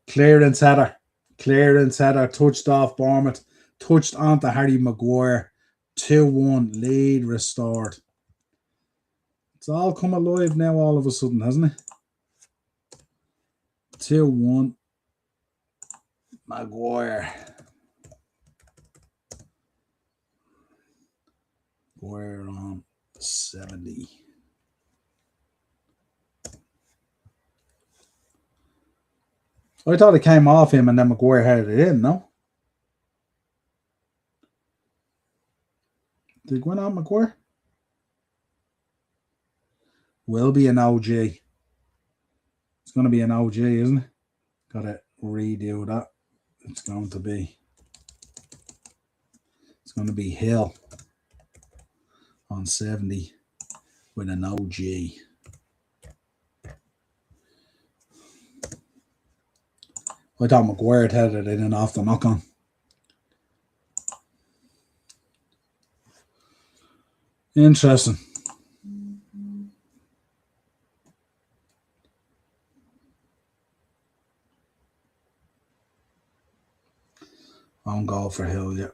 Clearance header. Touched off Bournemouth. Touched onto Hardy Maguire. 2-1. Lead restored. It's all come alive now all of a sudden, hasn't it? 2-1. Maguire. Maguire on 70. I thought it came off him and then Maguire had it in, no? Did it go on Maguire? Will be an OG. It's going to be an OG, isn't it? Got to redo that. It's going to be Hill on 70 with an OG. I thought Maguire had headed it in off the knock on. Interesting. On goal for Hill, yeah.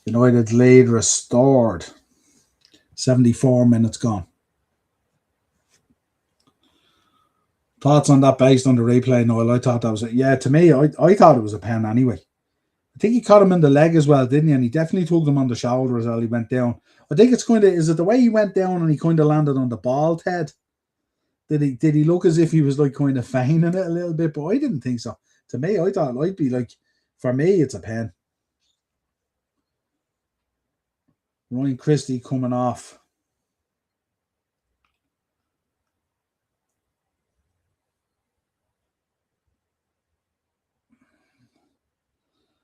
United lead restored. 74 minutes gone. Thoughts on that based on the replay, Niall? I thought that was it. Yeah, to me, I thought it was a pen anyway. I think he caught him in the leg as well, didn't he? And he definitely took him on the shoulder as well. He went down. I think it's kind of, is it the way he went down and he kind of landed on the bald head? Did he look as if he was like kind of feigning it a little bit? But I didn't think so. To me, I thought it might be like, for me, it's a pen. Ryan Christie coming off.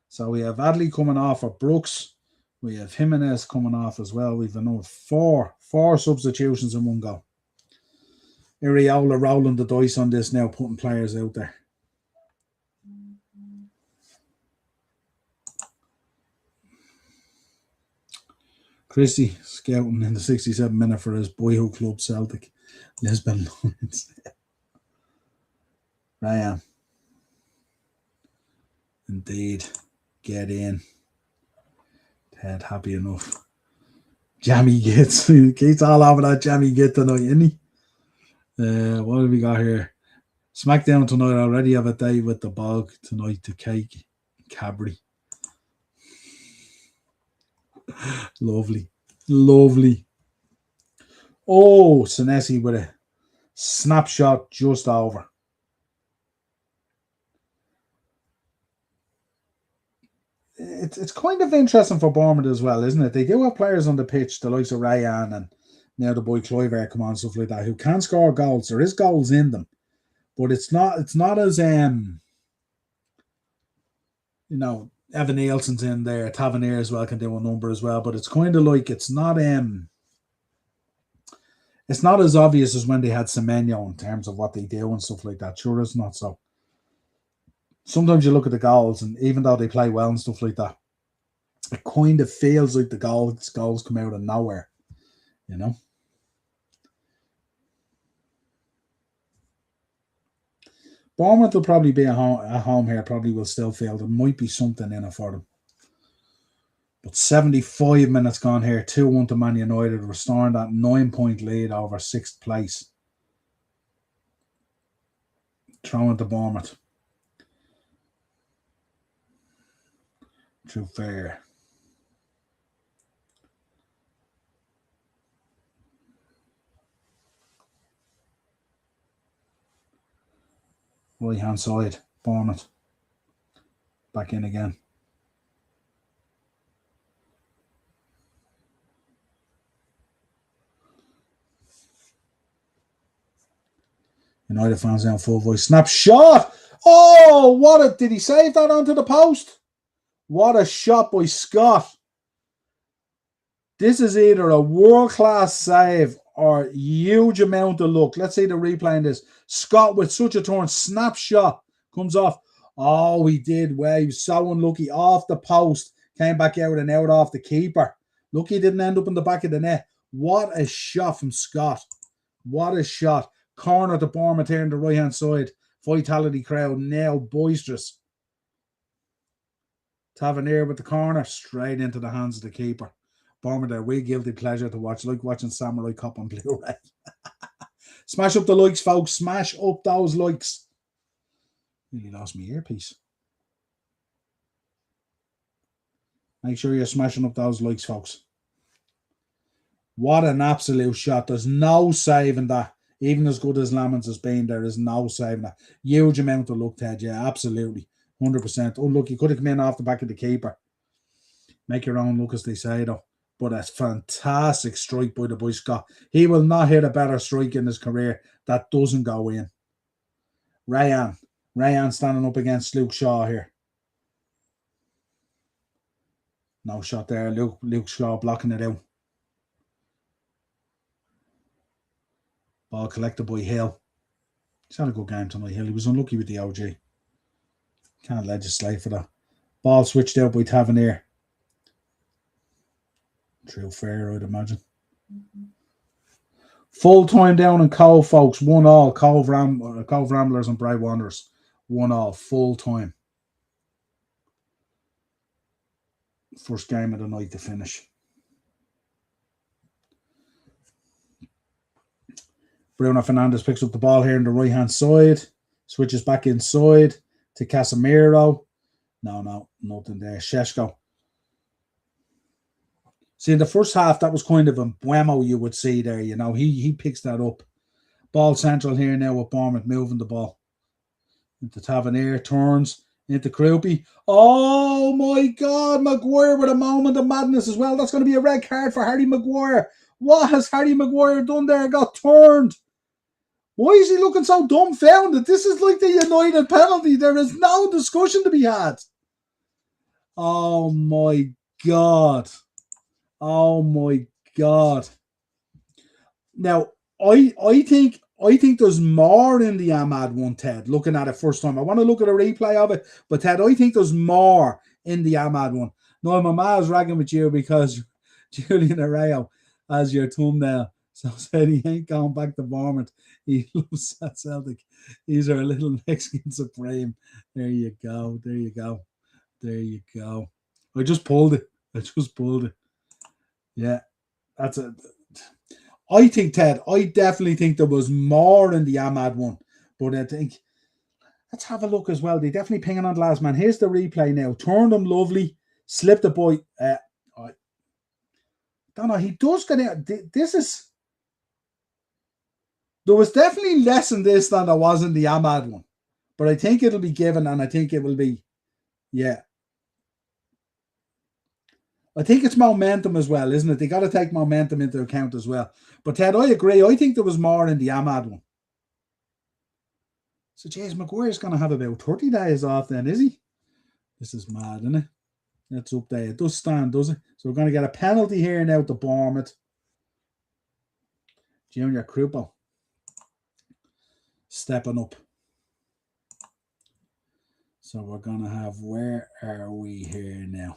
So we have Adley coming off for Brooks. We have Jimenez coming off as well. We've another four substitutions in one go. Iriola rolling the dice on this now, putting players out there. Christie scouting in the 67th minute for his boyhood club Celtic. Lisbon Lions. Ryan. Indeed. Get in. Ted happy enough. Jammy Gits. Keith's all over that Jammy Git tonight, isn't he? What have we got here? SmackDown tonight. I already have a day with the bog tonight to cake. Cabri. Lovely. Oh, Senesi with a snapshot just over. It's kind of interesting for Bournemouth as well, isn't it? They do have players on the pitch, the likes of Ryan and now the boy Kluivert come on, stuff like that, who can score goals. There is goals in them, but it's not as Evan Nielsen's in there, Tavernier as well can do a number as well, but it's kind of like it's not as obvious as when they had Semenyo in terms of what they do and stuff like that. Sure, it's not so. Sometimes you look at the goals, and even though they play well and stuff like that, it kind of feels like the goals come out of nowhere, Bournemouth will probably be at home here, probably will still feel there might be something in it for them. But 75 minutes gone here, 2-1 to Man United, restoring that 9-point lead over 6th place. Throwing to Bournemouth. True fair. Right hand side, Bournemouth. Back in again. United fans down full voice. Snap shot! Oh, did he save that onto the post? What a shot by Scott. This is either a world-class save or huge amount of luck. Let's see the replay in this. Scott with such a turn. Snapshot comes off. Oh, he did well. He was so unlucky. Off the post. Came back out and out off the keeper. Lucky he didn't end up in the back of the net. What a shot from Scott. What a shot. Corner to Bournemouth here on the right-hand side. Vitality crowd now boisterous. Tavernier with the corner. Straight into the hands of the keeper. Bournemouth are way guilty pleasure to watch. Like watching Samurai Cop on Blu-ray. Smash up the likes, folks. Smash up those likes. Nearly lost my earpiece. Make sure you're smashing up those likes, folks. What an absolute shot. There's no saving that. Even as good as Lamans has been, there is no saving that. Huge amount of luck, Ted. Yeah, absolutely. 100%. Oh, look, you could have come in off the back of the keeper. Make your own luck, as they say, though. But a fantastic strike by the boy Scott. He will not hit a better strike in his career that doesn't go in. Ryan standing up against Luke Shaw here. No shot there. Luke Shaw blocking it out. Ball collected by Hill. He's had a good game tonight, Hill. He was unlucky with the OG. Can't legislate for that. Ball switched out by Tavernier. True fair, I'd imagine. Full time down in Cove, folks. 1-1. Cove Ramblers and Bright Wanderers. 1-1. Full time. First game of the night to finish. Bruno Fernandes picks up the ball here on the right hand side. Switches back inside to Casemiro. No, nothing there. Šeško. See, in the first half, that was kind of a Buemo you would see there. You know, he picks that up. Ball central here now with Bournemouth moving the ball. Into Tavernier, turns into Krupi. Oh my God, Maguire with a moment of madness as well. That's going to be a red card for Harry Maguire. What has Harry Maguire done there? Got turned. Why is he looking so dumbfounded? This is like the United penalty. There is no discussion to be had. Oh my God. Oh my God. Now, I think there's more in the Ahmad one, Ted, looking at it first time. I want to look at a replay of it, but Ted, I think there's more in the Ahmad one. No, my ma's ragging with you because Julian Arreo has your thumbnail. So said he ain't going back to Bournemouth. He loves that Celtic. He's our little Mexican supreme. There you go. There you go. There you go. I just pulled it. Yeah, that's it. I think, Ted, I definitely think there was more in the Ahmad one. But I think, let's have a look as well. They definitely pinging on the last man. Here's the replay now. Turned him lovely. Slipped the boy. I don't know. He does get out. This is... There was definitely less in this than there was in the Ahmad one. But I think it'll be given, and I think it will be... Yeah. I think it's momentum as well, isn't it? They got to take momentum into account as well. But Ted, I agree. I think there was more in the Ahmad one. So, geez, Maguire's going to have about 30 days off then, is he? This is mad, isn't it? That's up there. It does stand, does it? So we're going to get a penalty here now to Bournemouth. Junior Krupa stepping up. So we're going to have, where are we here now?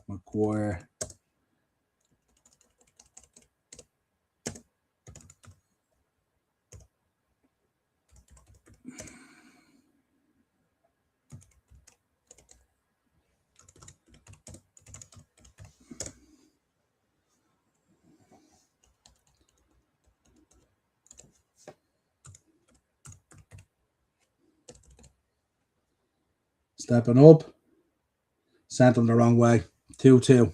Maguire. Stepping up. Sent him the wrong way. 2-2.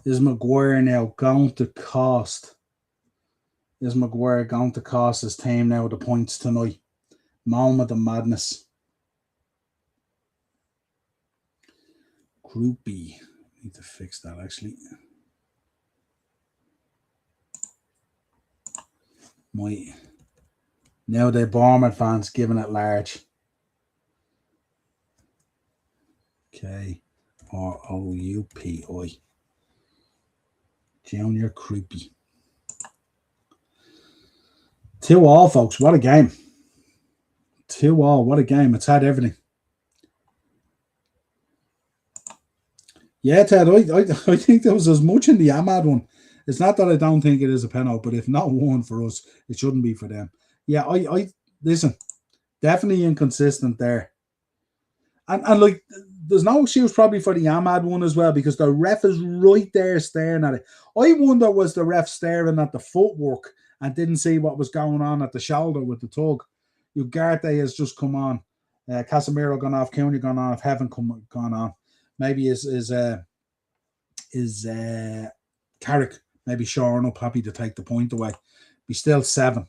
Is Maguire now going to cost? Is Maguire going to cost his team now the points tonight? Moment of madness. Groupie. Need to fix that actually. Now the Bournemouth fans giving it large. K-R-O-U-P-I. Junior Creepy. 2-2, folks. What a game. 2-2. What a game. It's had everything. Yeah, Ted, I think there was as much in the Ahmad one. It's not that I don't think it is a penalty, but if not one for us, it shouldn't be for them. Yeah, I listen, definitely inconsistent there. And like, there's no excuse probably for the Ahmad one as well, because the ref is right there staring at it. I wonder, was the ref staring at the footwork and didn't see what was going on at the shoulder with the tug? Ugarte has just come on. Casemiro gone off. Cooney gone off. Heaven gone on. Maybe is Carrick maybe shoring up, happy to take the point away. Be still 7.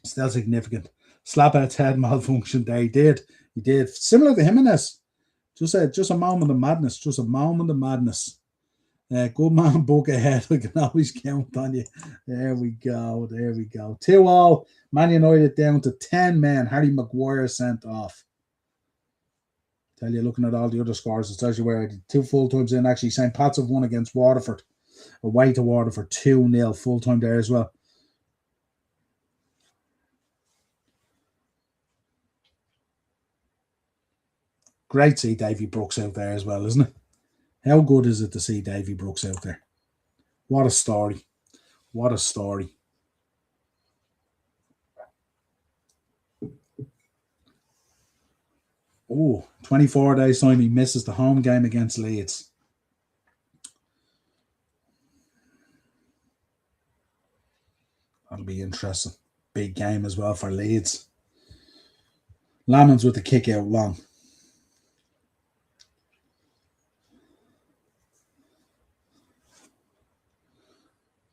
Still significant. Slap out head malfunction there. He did. Similar to Jimenez. Just a moment of madness. Just a moment of madness. Good man, book ahead. We can always count on you. There we go. There we go. 2-0. Man United down to 10 men. Harry Maguire sent off. Tell you, looking at all the other scores, it tells you where I did 2 full times in. Actually, St. Pat's have won against Waterford. Away to Waterford, 2-0. Full time there as well. Great to see Davy Brooks out there as well, isn't it? How good is it to see Davy Brooks out there? What a story. What a story. Oh, 24 days time he misses the home game against Leeds. That'll be interesting. Big game as well for Leeds. Lammon's with the kick out long.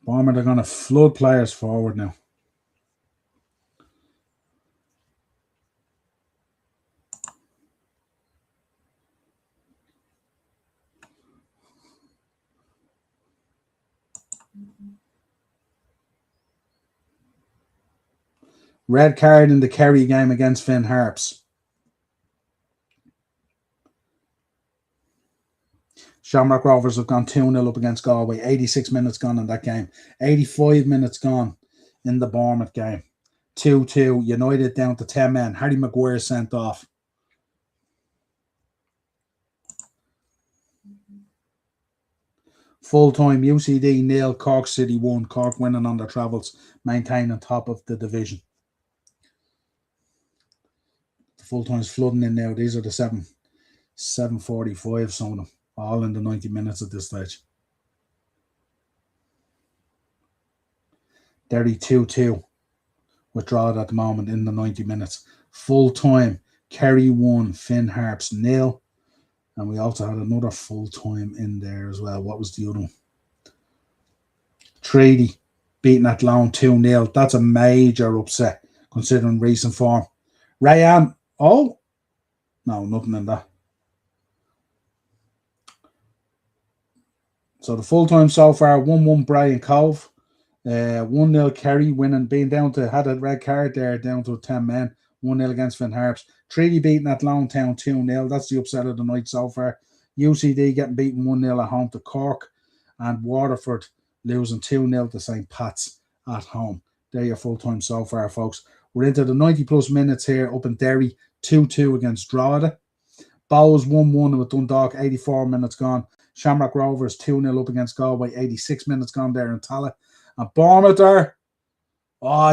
Bournemouth are going to flood players forward now. Red card in the Kerry game against Finn Harps. Shamrock Rovers have gone 2-0 up against Galway. 86 minutes gone in that game. 85 minutes gone in the Bournemouth game. 2-2. United down to 10 men. Harry Maguire sent off. Full time UCD nil. Cork City 1. Cork winning on their travels. Maintaining top of the division. The full time's flooding in now. These are the 7:45, some of them. All in the 90 minutes at this stage. 32-2 withdrawal at the moment in the 90 minutes. Full time, Kerry 1, Finn Harps 0. And we also had another full time in there as well. What was the other one? Treaty beating Athlone 2-0. That's a major upset considering recent form. Rayan, oh, no, nothing in that. So the full time so far, 1-1 Brian Cove, 1-0 Kerry winning, being down to, had a red card there, down to 10 men, 1-0 against Finn Harps. Treaty beating Athlone Town 2-0. That's the upset of the night so far. UCD getting beaten 1-0 at home to Cork, and Waterford losing 2-0 to St. Pat's at home. They're your full time so far, folks. We're into the 90 plus minutes here up in Derry, 2-2 against Drogheda. Bowes 1-1 with Dundalk, 84 minutes gone. Shamrock Rovers 2-0 up against Galway, 86 minutes gone there in Tala. And Bournemouth there,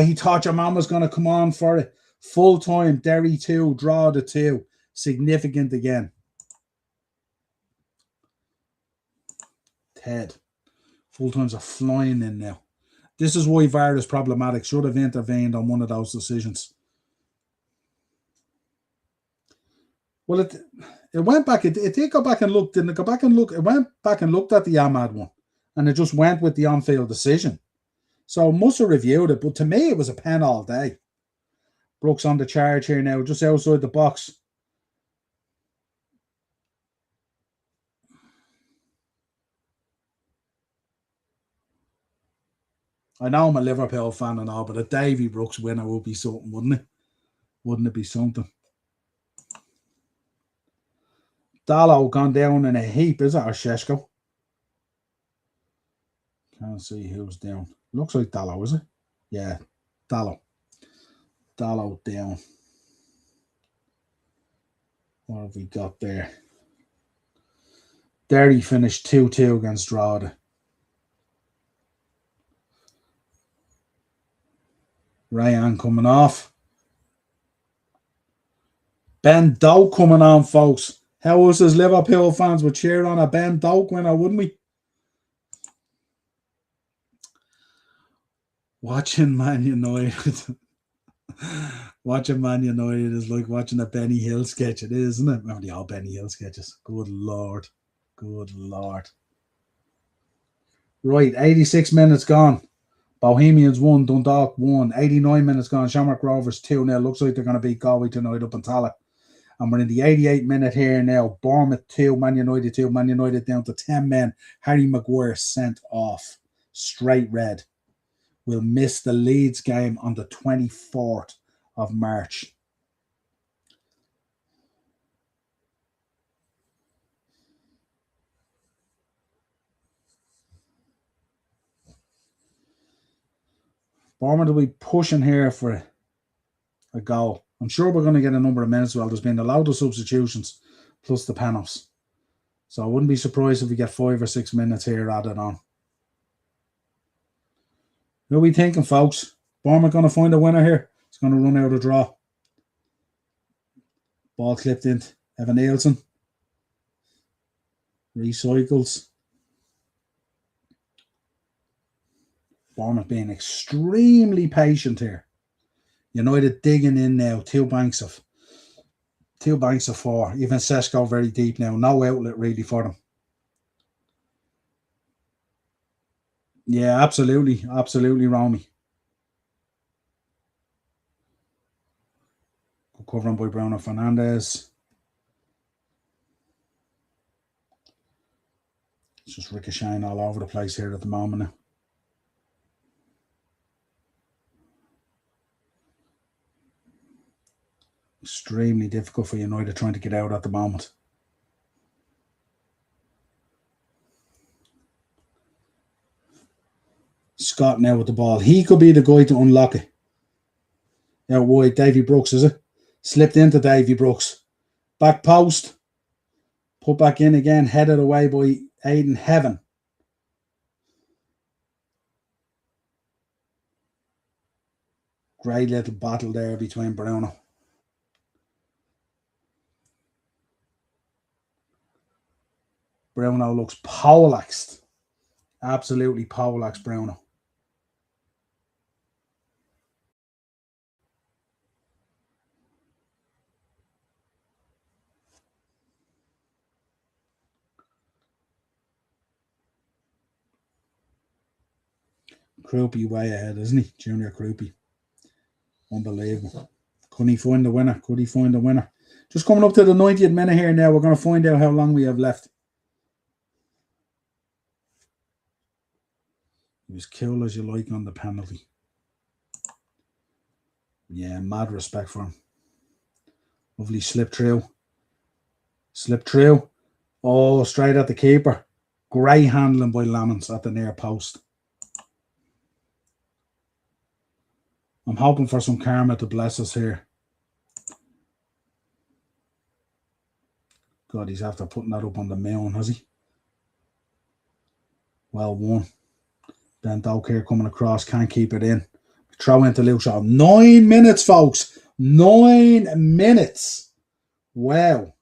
he thought your man was going to come on for it. Full time, Derry 2, Drogheda 2. Significant again. Ted. Full times are flying in now. This is why VAR is problematic. Should have intervened on one of those decisions. Well, it went back. It did go back and look. Didn't it go back and look? It went back and looked at the Ahmad one, and it just went with the on-field decision. So must have reviewed it, but to me it was a pen all day. Brooks on the charge here now, just outside the box. I know I'm a Liverpool fan and all, but a Davy Brooks winner would be something, wouldn't it? Wouldn't it be something? Dallo gone down in a heap, is it? Or Sheshko? Can't see who's down. Looks like Dallo, is it? Yeah, Dallo. Dallo down. What have we got there? Derry finished 2-2 against Drogheda. Ryan coming off. Ben Doak coming on, folks. How was as Liverpool fans would cheer on a Ben Doak winner, wouldn't we? Watching Man United. Watching Man United is like watching a Benny Hill sketch. It is, isn't it? Remember the old Benny Hill sketches? Good Lord. Good Lord. Right, 86 minutes gone. Bohemians 1, Dundalk 1. 89 minutes gone. Shamrock Rovers 2-0. Looks like they're going to beat Galway tonight up in Tala. And we're in the 88th minute here now. Bournemouth 2, Man United 2. Man United down to 10 men. Harry Maguire sent off. Straight red. Will miss the Leeds game on the 24th of March. Bournemouth will be pushing here for a goal. I'm sure we're going to get a number of minutes. Well, there's been a lot of substitutions plus the penalties. So I wouldn't be surprised if we get 5 or 6 minutes here added on. What are we thinking, folks? Bournemouth going to find a winner here? It's going to run out a draw. Ball clipped into Evan Nielsen. Recycles. Bournemouth being extremely patient here. United digging in now. Two banks of 4. Even Sesko very deep now. No outlet really for them. Yeah, absolutely. Absolutely, Romy. Covering by Bruno Fernandes. It's just ricocheting all over the place here at the moment now. Extremely difficult for United trying to get out at the moment. Scott now with the ball. He could be the guy to unlock it. Out wide, Davy Brooks, is it? Slipped into Davy Brooks. Back post. Put back in again. Headed away by Aidan Heaven. Great little battle there between Bruno. Bruno looks poleaxed. Absolutely poleaxed, Bruno. Croupy way ahead, isn't he? Junior Croupy. Unbelievable. Couldn't he find the winner? Could he find the winner? Just coming up to the 90th minute here now. We're going to find out how long we have left. He was cool as you like on the penalty. Yeah, mad respect for him. Lovely slip through. Slip through. Oh, straight at the keeper. Great handling by Lamons at the near post. I'm hoping for some karma to bless us here. God, he's after putting that up on the moon, has he? Well won. Ben Doak here coming across, can't keep it in. Throw into Luke Shaw. 9 minutes, folks. 9 minutes. Wow.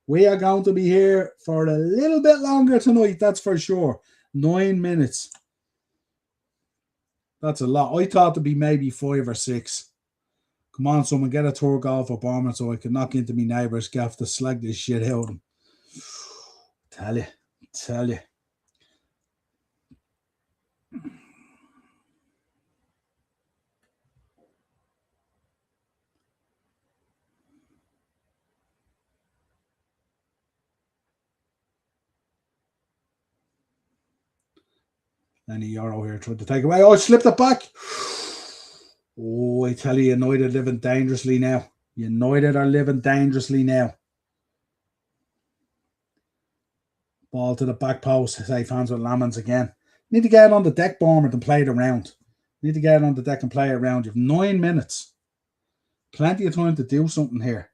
We are going to be here for a little bit longer tonight, that's for sure. 9 minutes. That's a lot. I thought it'd be maybe 5 or 6. Come on, someone get a tour goal for Bournemouth so I can knock into my neighbour's gaff to slag this shit out of them. Tell you. Any Euro here tried to take away. Oh, it slipped it back. Oh, I tell you, United living dangerously now. United are living dangerously now. Ball to the back post. Safe hands with Lamons again. Need to get it on the deck, Bournemouth, and play it around. Need to get it on the deck and play it around. You have 9 minutes. Plenty of time to do something here.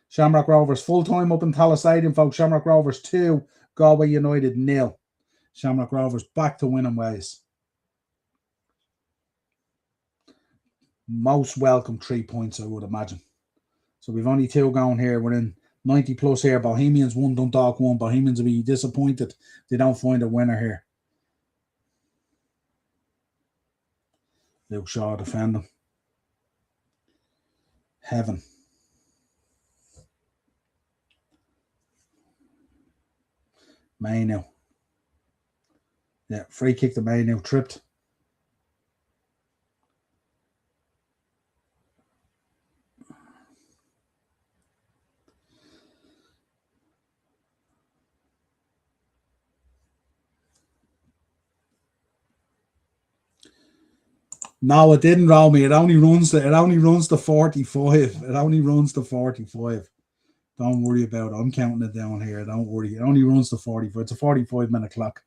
Shamrock Rovers full time up in Tallaght Stadium, folks. Shamrock Rovers 2, Galway United 0. Shamrock Rovers back to winning ways. Most welcome 3 points, I would imagine. So we've only 2 going here. We're in 90 plus here. Bohemians 1, Dundalk 1. Bohemians will be disappointed they don't find a winner here. Luke Shaw defending. Heaven. Mainu. Yeah, free kick to Mainu. Tripped. No, it didn't, Romy. It only runs to 45. It only runs to 45. Don't worry about it. I'm counting it down here. Don't worry. It only runs to 45. It's a 45-minute clock.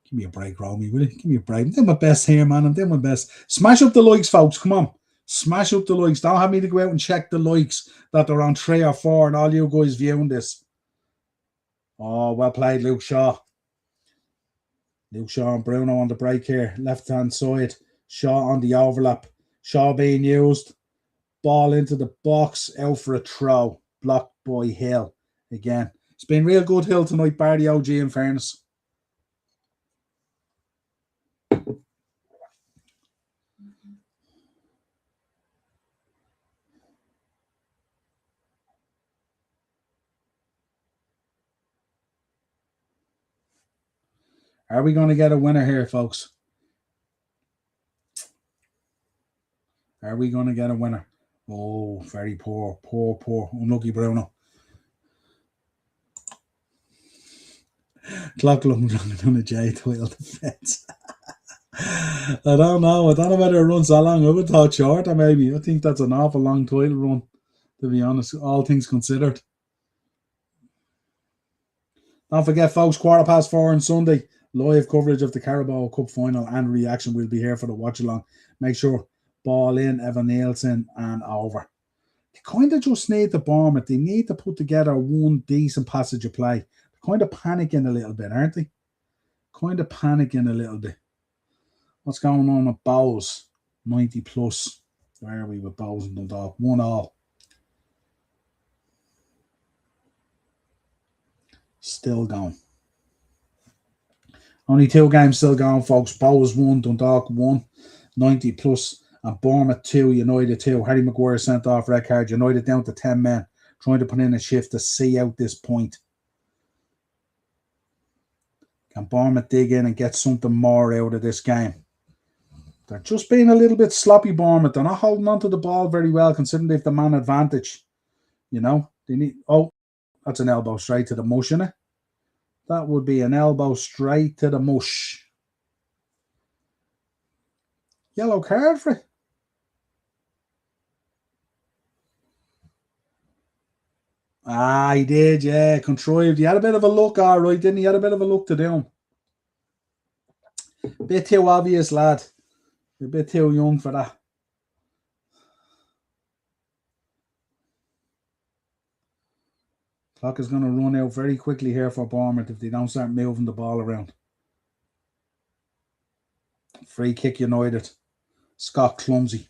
Give me a break, Romy, will you? Give me a break. I'm doing my best here, man. I'm doing my best. Smash up the likes, folks. Come on. Smash up the likes. Don't have me to go out and check the likes that they're on 3 or 4 and all you guys viewing this. Oh, well played, Luke Shaw. Luke Shaw and Bruno on the break here. Left-hand side. Shaw on the overlap. Shaw being used. Ball into the box. Out for a throw. Blocked by Hill. Again. It's been real good, Hill, tonight. Bar the OG, in fairness. Are we going to get a winner here, folks? Are we going to get a winner? Oh, very poor. Poor. Unlucky Bruno. Clock looking on a J twill defense. I don't know whether it runs that long. I would have thought shorter, maybe. I think that's an awful long title run, to be honest, all things considered. Don't forget, folks, 4:15 on Sunday. Live coverage of the Carabao Cup final and reaction. We'll be here for the watch along. Make sure ball in, Evan Nielsen, and over. They kind of just need the Bournemouth. They need to put together one decent passage of play. They're kind of panicking a little bit, aren't they? Kind of panicking a little bit. What's going on with Bowes? 90 plus. Where are we with Bowes and Dundalk? 1-1. Still going. Only 2 games still going, folks. Bowes 1, Dundalk 1, 90 plus, and Bournemouth 2, United 2. Harry Maguire sent off red card. United down to 10 men, trying to put in a shift to see out this point. Can Bournemouth dig in and get something more out of this game? They're just being a little bit sloppy, Bournemouth. They're not holding on to the ball very well, considering they've the man advantage. You know, they need. Oh, that's an elbow straight to the mush, isn't it? That would be an elbow straight to the mush. Yellow card for it. Ah, he did, yeah. Contrived. He had a bit of a look, all right, didn't he? He had a bit of a look to do him. Bit too obvious, lad. You're a bit too young for that. Clock is going to run out very quickly here for Bournemouth if they don't start moving the ball around. Free kick United. Scott clumsy.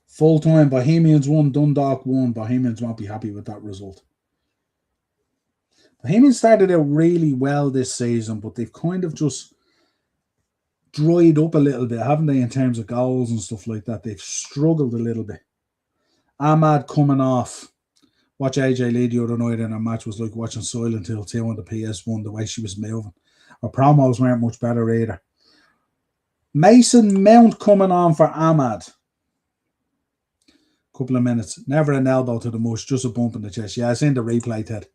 Full time, Bohemians 1, Dundalk 1. Bohemians won't be happy with that result. Bohemians started out really well this season, but they've kind of just dried up a little bit, haven't they, in terms of goals and stuff like that? They've struggled a little bit. Ahmad coming off. Watch AJ Lee the other night in a match was like watching Silent Hill 2 on the PS1, the way she was moving. Her promos weren't much better either. Mason Mount coming on for Ahmad. Couple of minutes. Never an elbow to the mush, just a bump in the chest. Yeah, I seen the replay, Ted.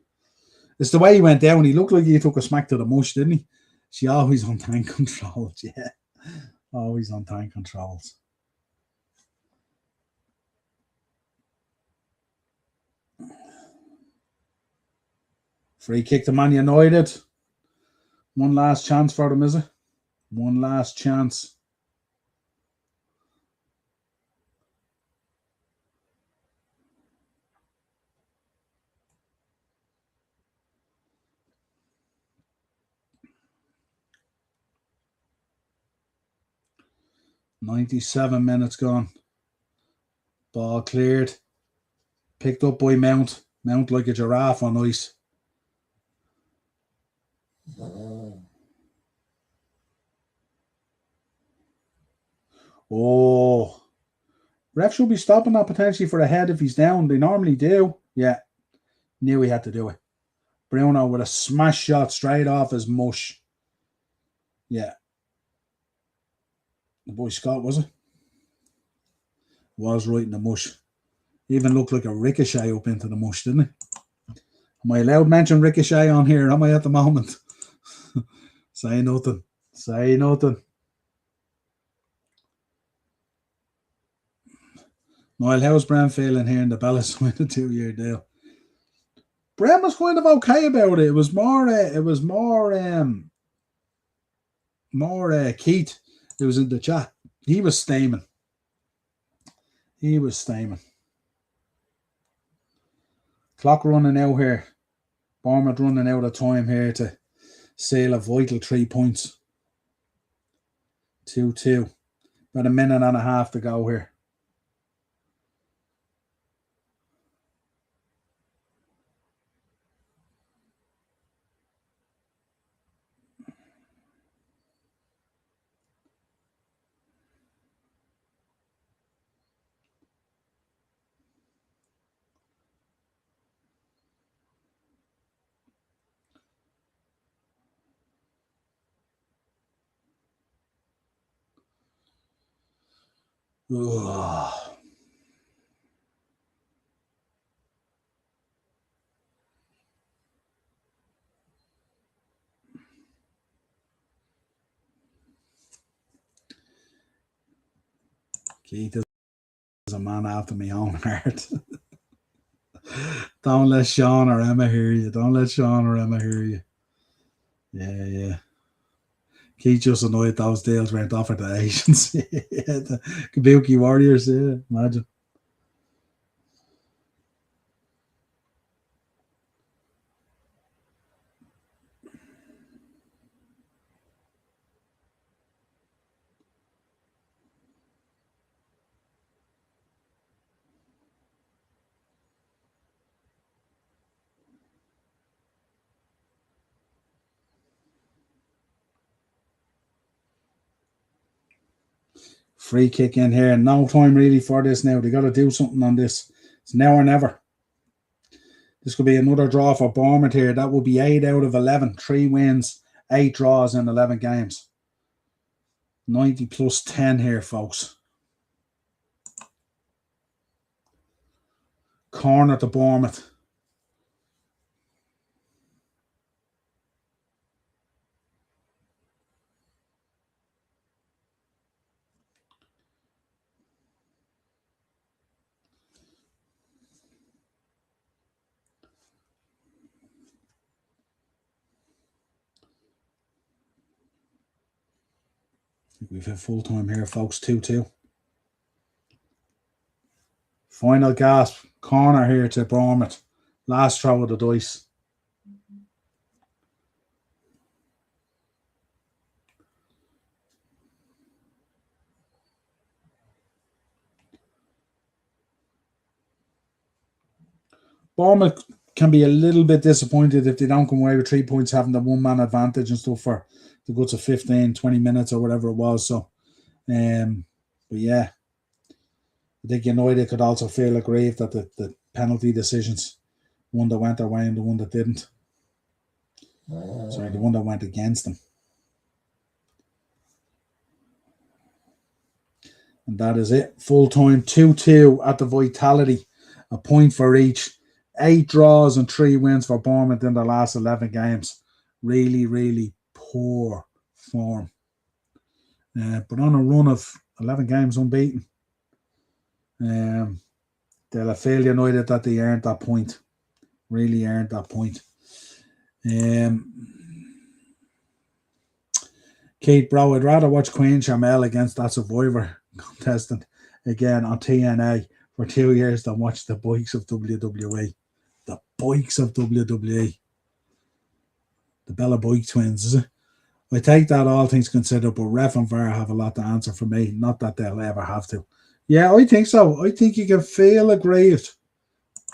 It's the way he went down. He looked like he took a smack to the mush, didn't he? She always on tank controls, yeah. Always on tank controls. Free kick to Man United. One last chance for them, is it? One last chance. .97 minutes gone. Ball cleared. Picked up by Mount. Mount like a giraffe on ice. Oh. Ref should be stopping that potentially for a head if he's down. They normally do. Yeah. Knew he had to do it. Bruno with a smash shot straight off his mush. Yeah. The boy Scott, was it? Was right in the mush. Even looked like a ricochet up into the mush, didn't it? Am I allowed to mention ricochet on here? Am I at the moment? Say nothing. Say nothing. Niall, how's Bram feeling here in the Bellis with a 2-year deal? Bram was kind of okay about it. It was more. Keith who was in the chat. He was steaming. Clock running out here. Bournemouth running out of time here to seal a vital 3 points. 2-2. About a minute and a half to go here. Ugh. Keith is a man after my own heart. Don't let Sean or Emma hear you. Yeah. Keith just annoyed those deals weren't offered to Asians. Yeah, the Kabuki Warriors, yeah, imagine. Free kick in here. No time really for this now. They got to do something on this. It's now or never. This could be another draw for Bournemouth here. That will be 8 out of 11. 3 wins, 8 draws in 11 games. 90 plus 10 here, folks. Corner to Bournemouth. We've had full time here, folks. 2-2. Final gasp. Corner here to Bournemouth. Last throw of the dice. Bournemouth can be a little bit disappointed if they don't come away with 3 points, having the one-man advantage and stuff for the guts of 15, 20 minutes or whatever it was. So, but yeah, I think United could also feel aggrieved that the penalty decisions, one that went their way and the one that didn't. Sorry, the one that went against them. And that is it. Full time 2-2 at the Vitality. A point for each. 8 draws and 3 wins for Bournemouth in the last 11 games. Really, really poor form. But on a run of 11 games unbeaten. They'll feel United that they earned that point. Really earned that point. Kate, bro, I'd rather watch Queen Charmel against that Survivor contestant again on TNA for 2 years than watch the bikes of WWE. The bikes of WWE. The Bella Bike twins, is it? I take that all things considered, but Ref and VAR have a lot to answer for me. Not that they'll ever have to. Yeah, I think so. I think you can feel aggrieved.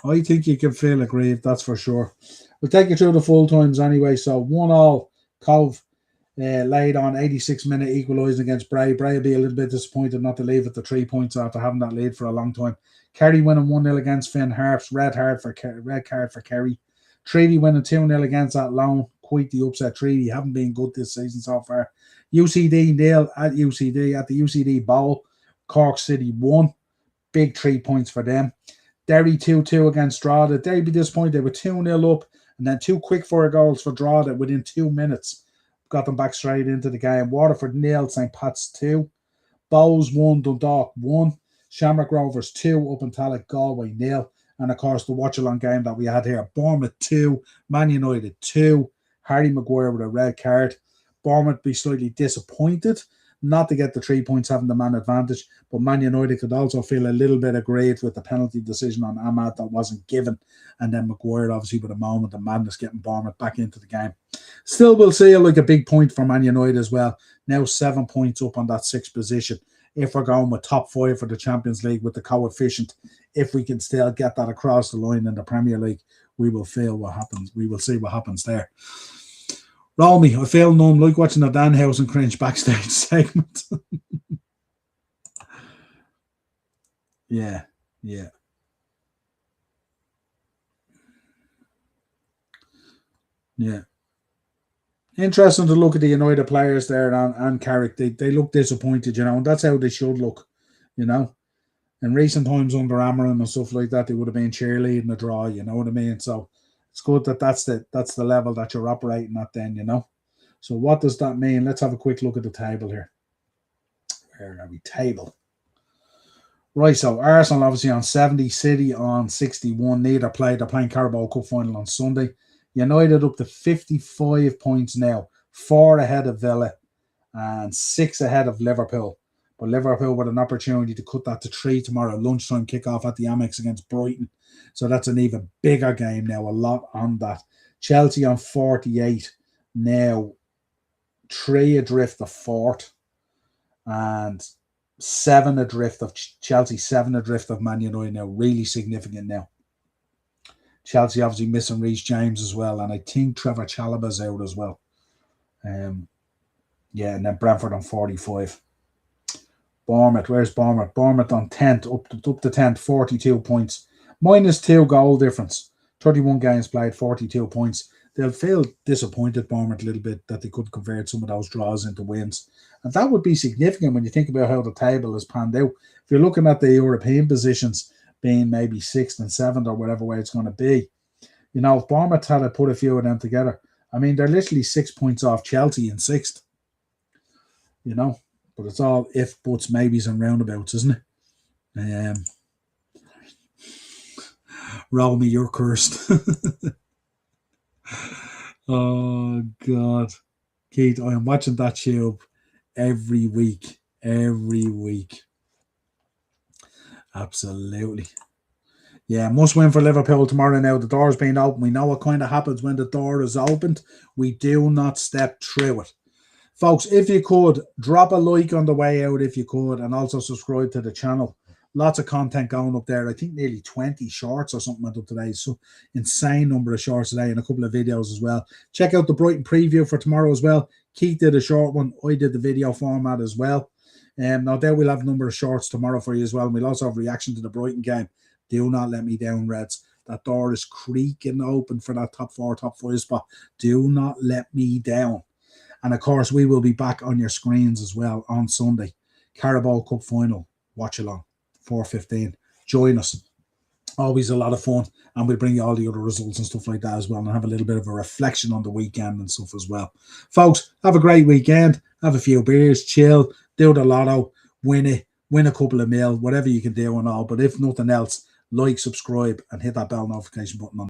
That's for sure. We'll take you through the full times anyway. So 1-1, Cove laid on 86-minute equalising against Bray. Bray will be a little bit disappointed not to leave at the 3 points after having that lead for a long time. Kerry winning 1-0 against Finn Harps. Red card for Kerry. Treaty winning 2-0 against that loan. Quite the upset. Treaty haven't been good this season so far. UCD nil at the UCD Bowl. Cork City 1. Big 3 points for them. Derry 2-2 against Drogheda. Derry be disappointed. They were 2-0 up and then 2 quick fire goals for Drogheda within 2 minutes. got them back straight into the game. Waterford 0, St. Pat's 2. Bows 1, Dundalk 1. Shamrock Rovers 2, up in Tallaght, Galway 0. And of course, the watch-along game that we had here, Bournemouth 2, Man United 2. Harry Maguire with a red card. Bournemouth be slightly disappointed not to get the 3 points having the man advantage, but Man United could also feel a little bit aggrieved with the penalty decision on Ahmad that wasn't given, and then Maguire obviously with a moment of madness getting Bournemouth back into the game. Still will see like a big point for Man United as well. Now 7 points up on that 6th position. If we're going with top 5 for the Champions League with the coefficient, if we can still get that across the line in the Premier League, we will feel what happens. We will see what happens there. Roll me. I feel numb, like watching the Danhausen cringe backstage segment. Yeah. Interesting to look at the United players there and Carrick. They look disappointed, and that's how they should look, In recent times under Amarin and stuff like that, they would have been cheerleading a draw, you know what I mean? So it's good that that's the level that you're operating at then, So what does that mean? Let's have a quick look at the table here. Where are we? Table. Right, so Arsenal obviously on 70, City on 61. Neither played. They're playing Carabao Cup final on Sunday. United up to 55 points now. 4 ahead of Villa and 6 ahead of Liverpool. But Liverpool with an opportunity to cut that to 3 tomorrow. Lunchtime kickoff at the Amex against Brighton. So that's an even bigger game now. A lot on that. Chelsea on 48 now. 3 adrift of 4th. And 7 adrift of Chelsea. 7 adrift of Man United now. Really significant now. Chelsea obviously missing Reece James as well. And I think Trevor Chalobah's out as well. And then Brentford on 45. Bournemouth, where's Bournemouth? Bournemouth on 10th, up to 10th, 42 points. -2 goal difference. 31 games played, 42 points. They'll feel disappointed, Bournemouth, a little bit that they couldn't convert some of those draws into wins. And that would be significant when you think about how the table has panned out. If you're looking at the European positions being maybe 6th and 7th or whatever way it's going to be, if Bournemouth had to put a few of them together, I mean, they're literally 6 points off Chelsea in 6th. But it's all if, buts, maybes, and roundabouts, isn't it? Roll me, you're cursed. Oh, God. Keith, I am watching that tube every week. Absolutely. Yeah, must win for Liverpool tomorrow now. The door's been open. We know what kind of happens when the door is opened. We do not step through it. Folks, if you could, drop a like on the way out if you could, and also subscribe to the channel. Lots of content going up there. I think nearly 20 shorts or something went up today. So insane number of shorts today and a couple of videos as well. Check out the Brighton preview for tomorrow as well. Keith did a short one. I did the video format as well. Now there we'll have a number of shorts tomorrow for you as well. And we'll also have reaction to the Brighton game. Do not let me down, Reds. That door is creaking open for that top 4, top 5 spot. Do not let me down. And of course, we will be back on your screens as well on Sunday. Carabao Cup final, Watchalong, 4:15. Join us. Always a lot of fun. And we'll bring you all the other results and stuff like that as well. And have a little bit of a reflection on the weekend and stuff as well. Folks, have a great weekend. Have a few beers, chill, do the lotto, win it, win a couple of mil, whatever you can do and all. But if nothing else, like, subscribe, and hit that bell notification button on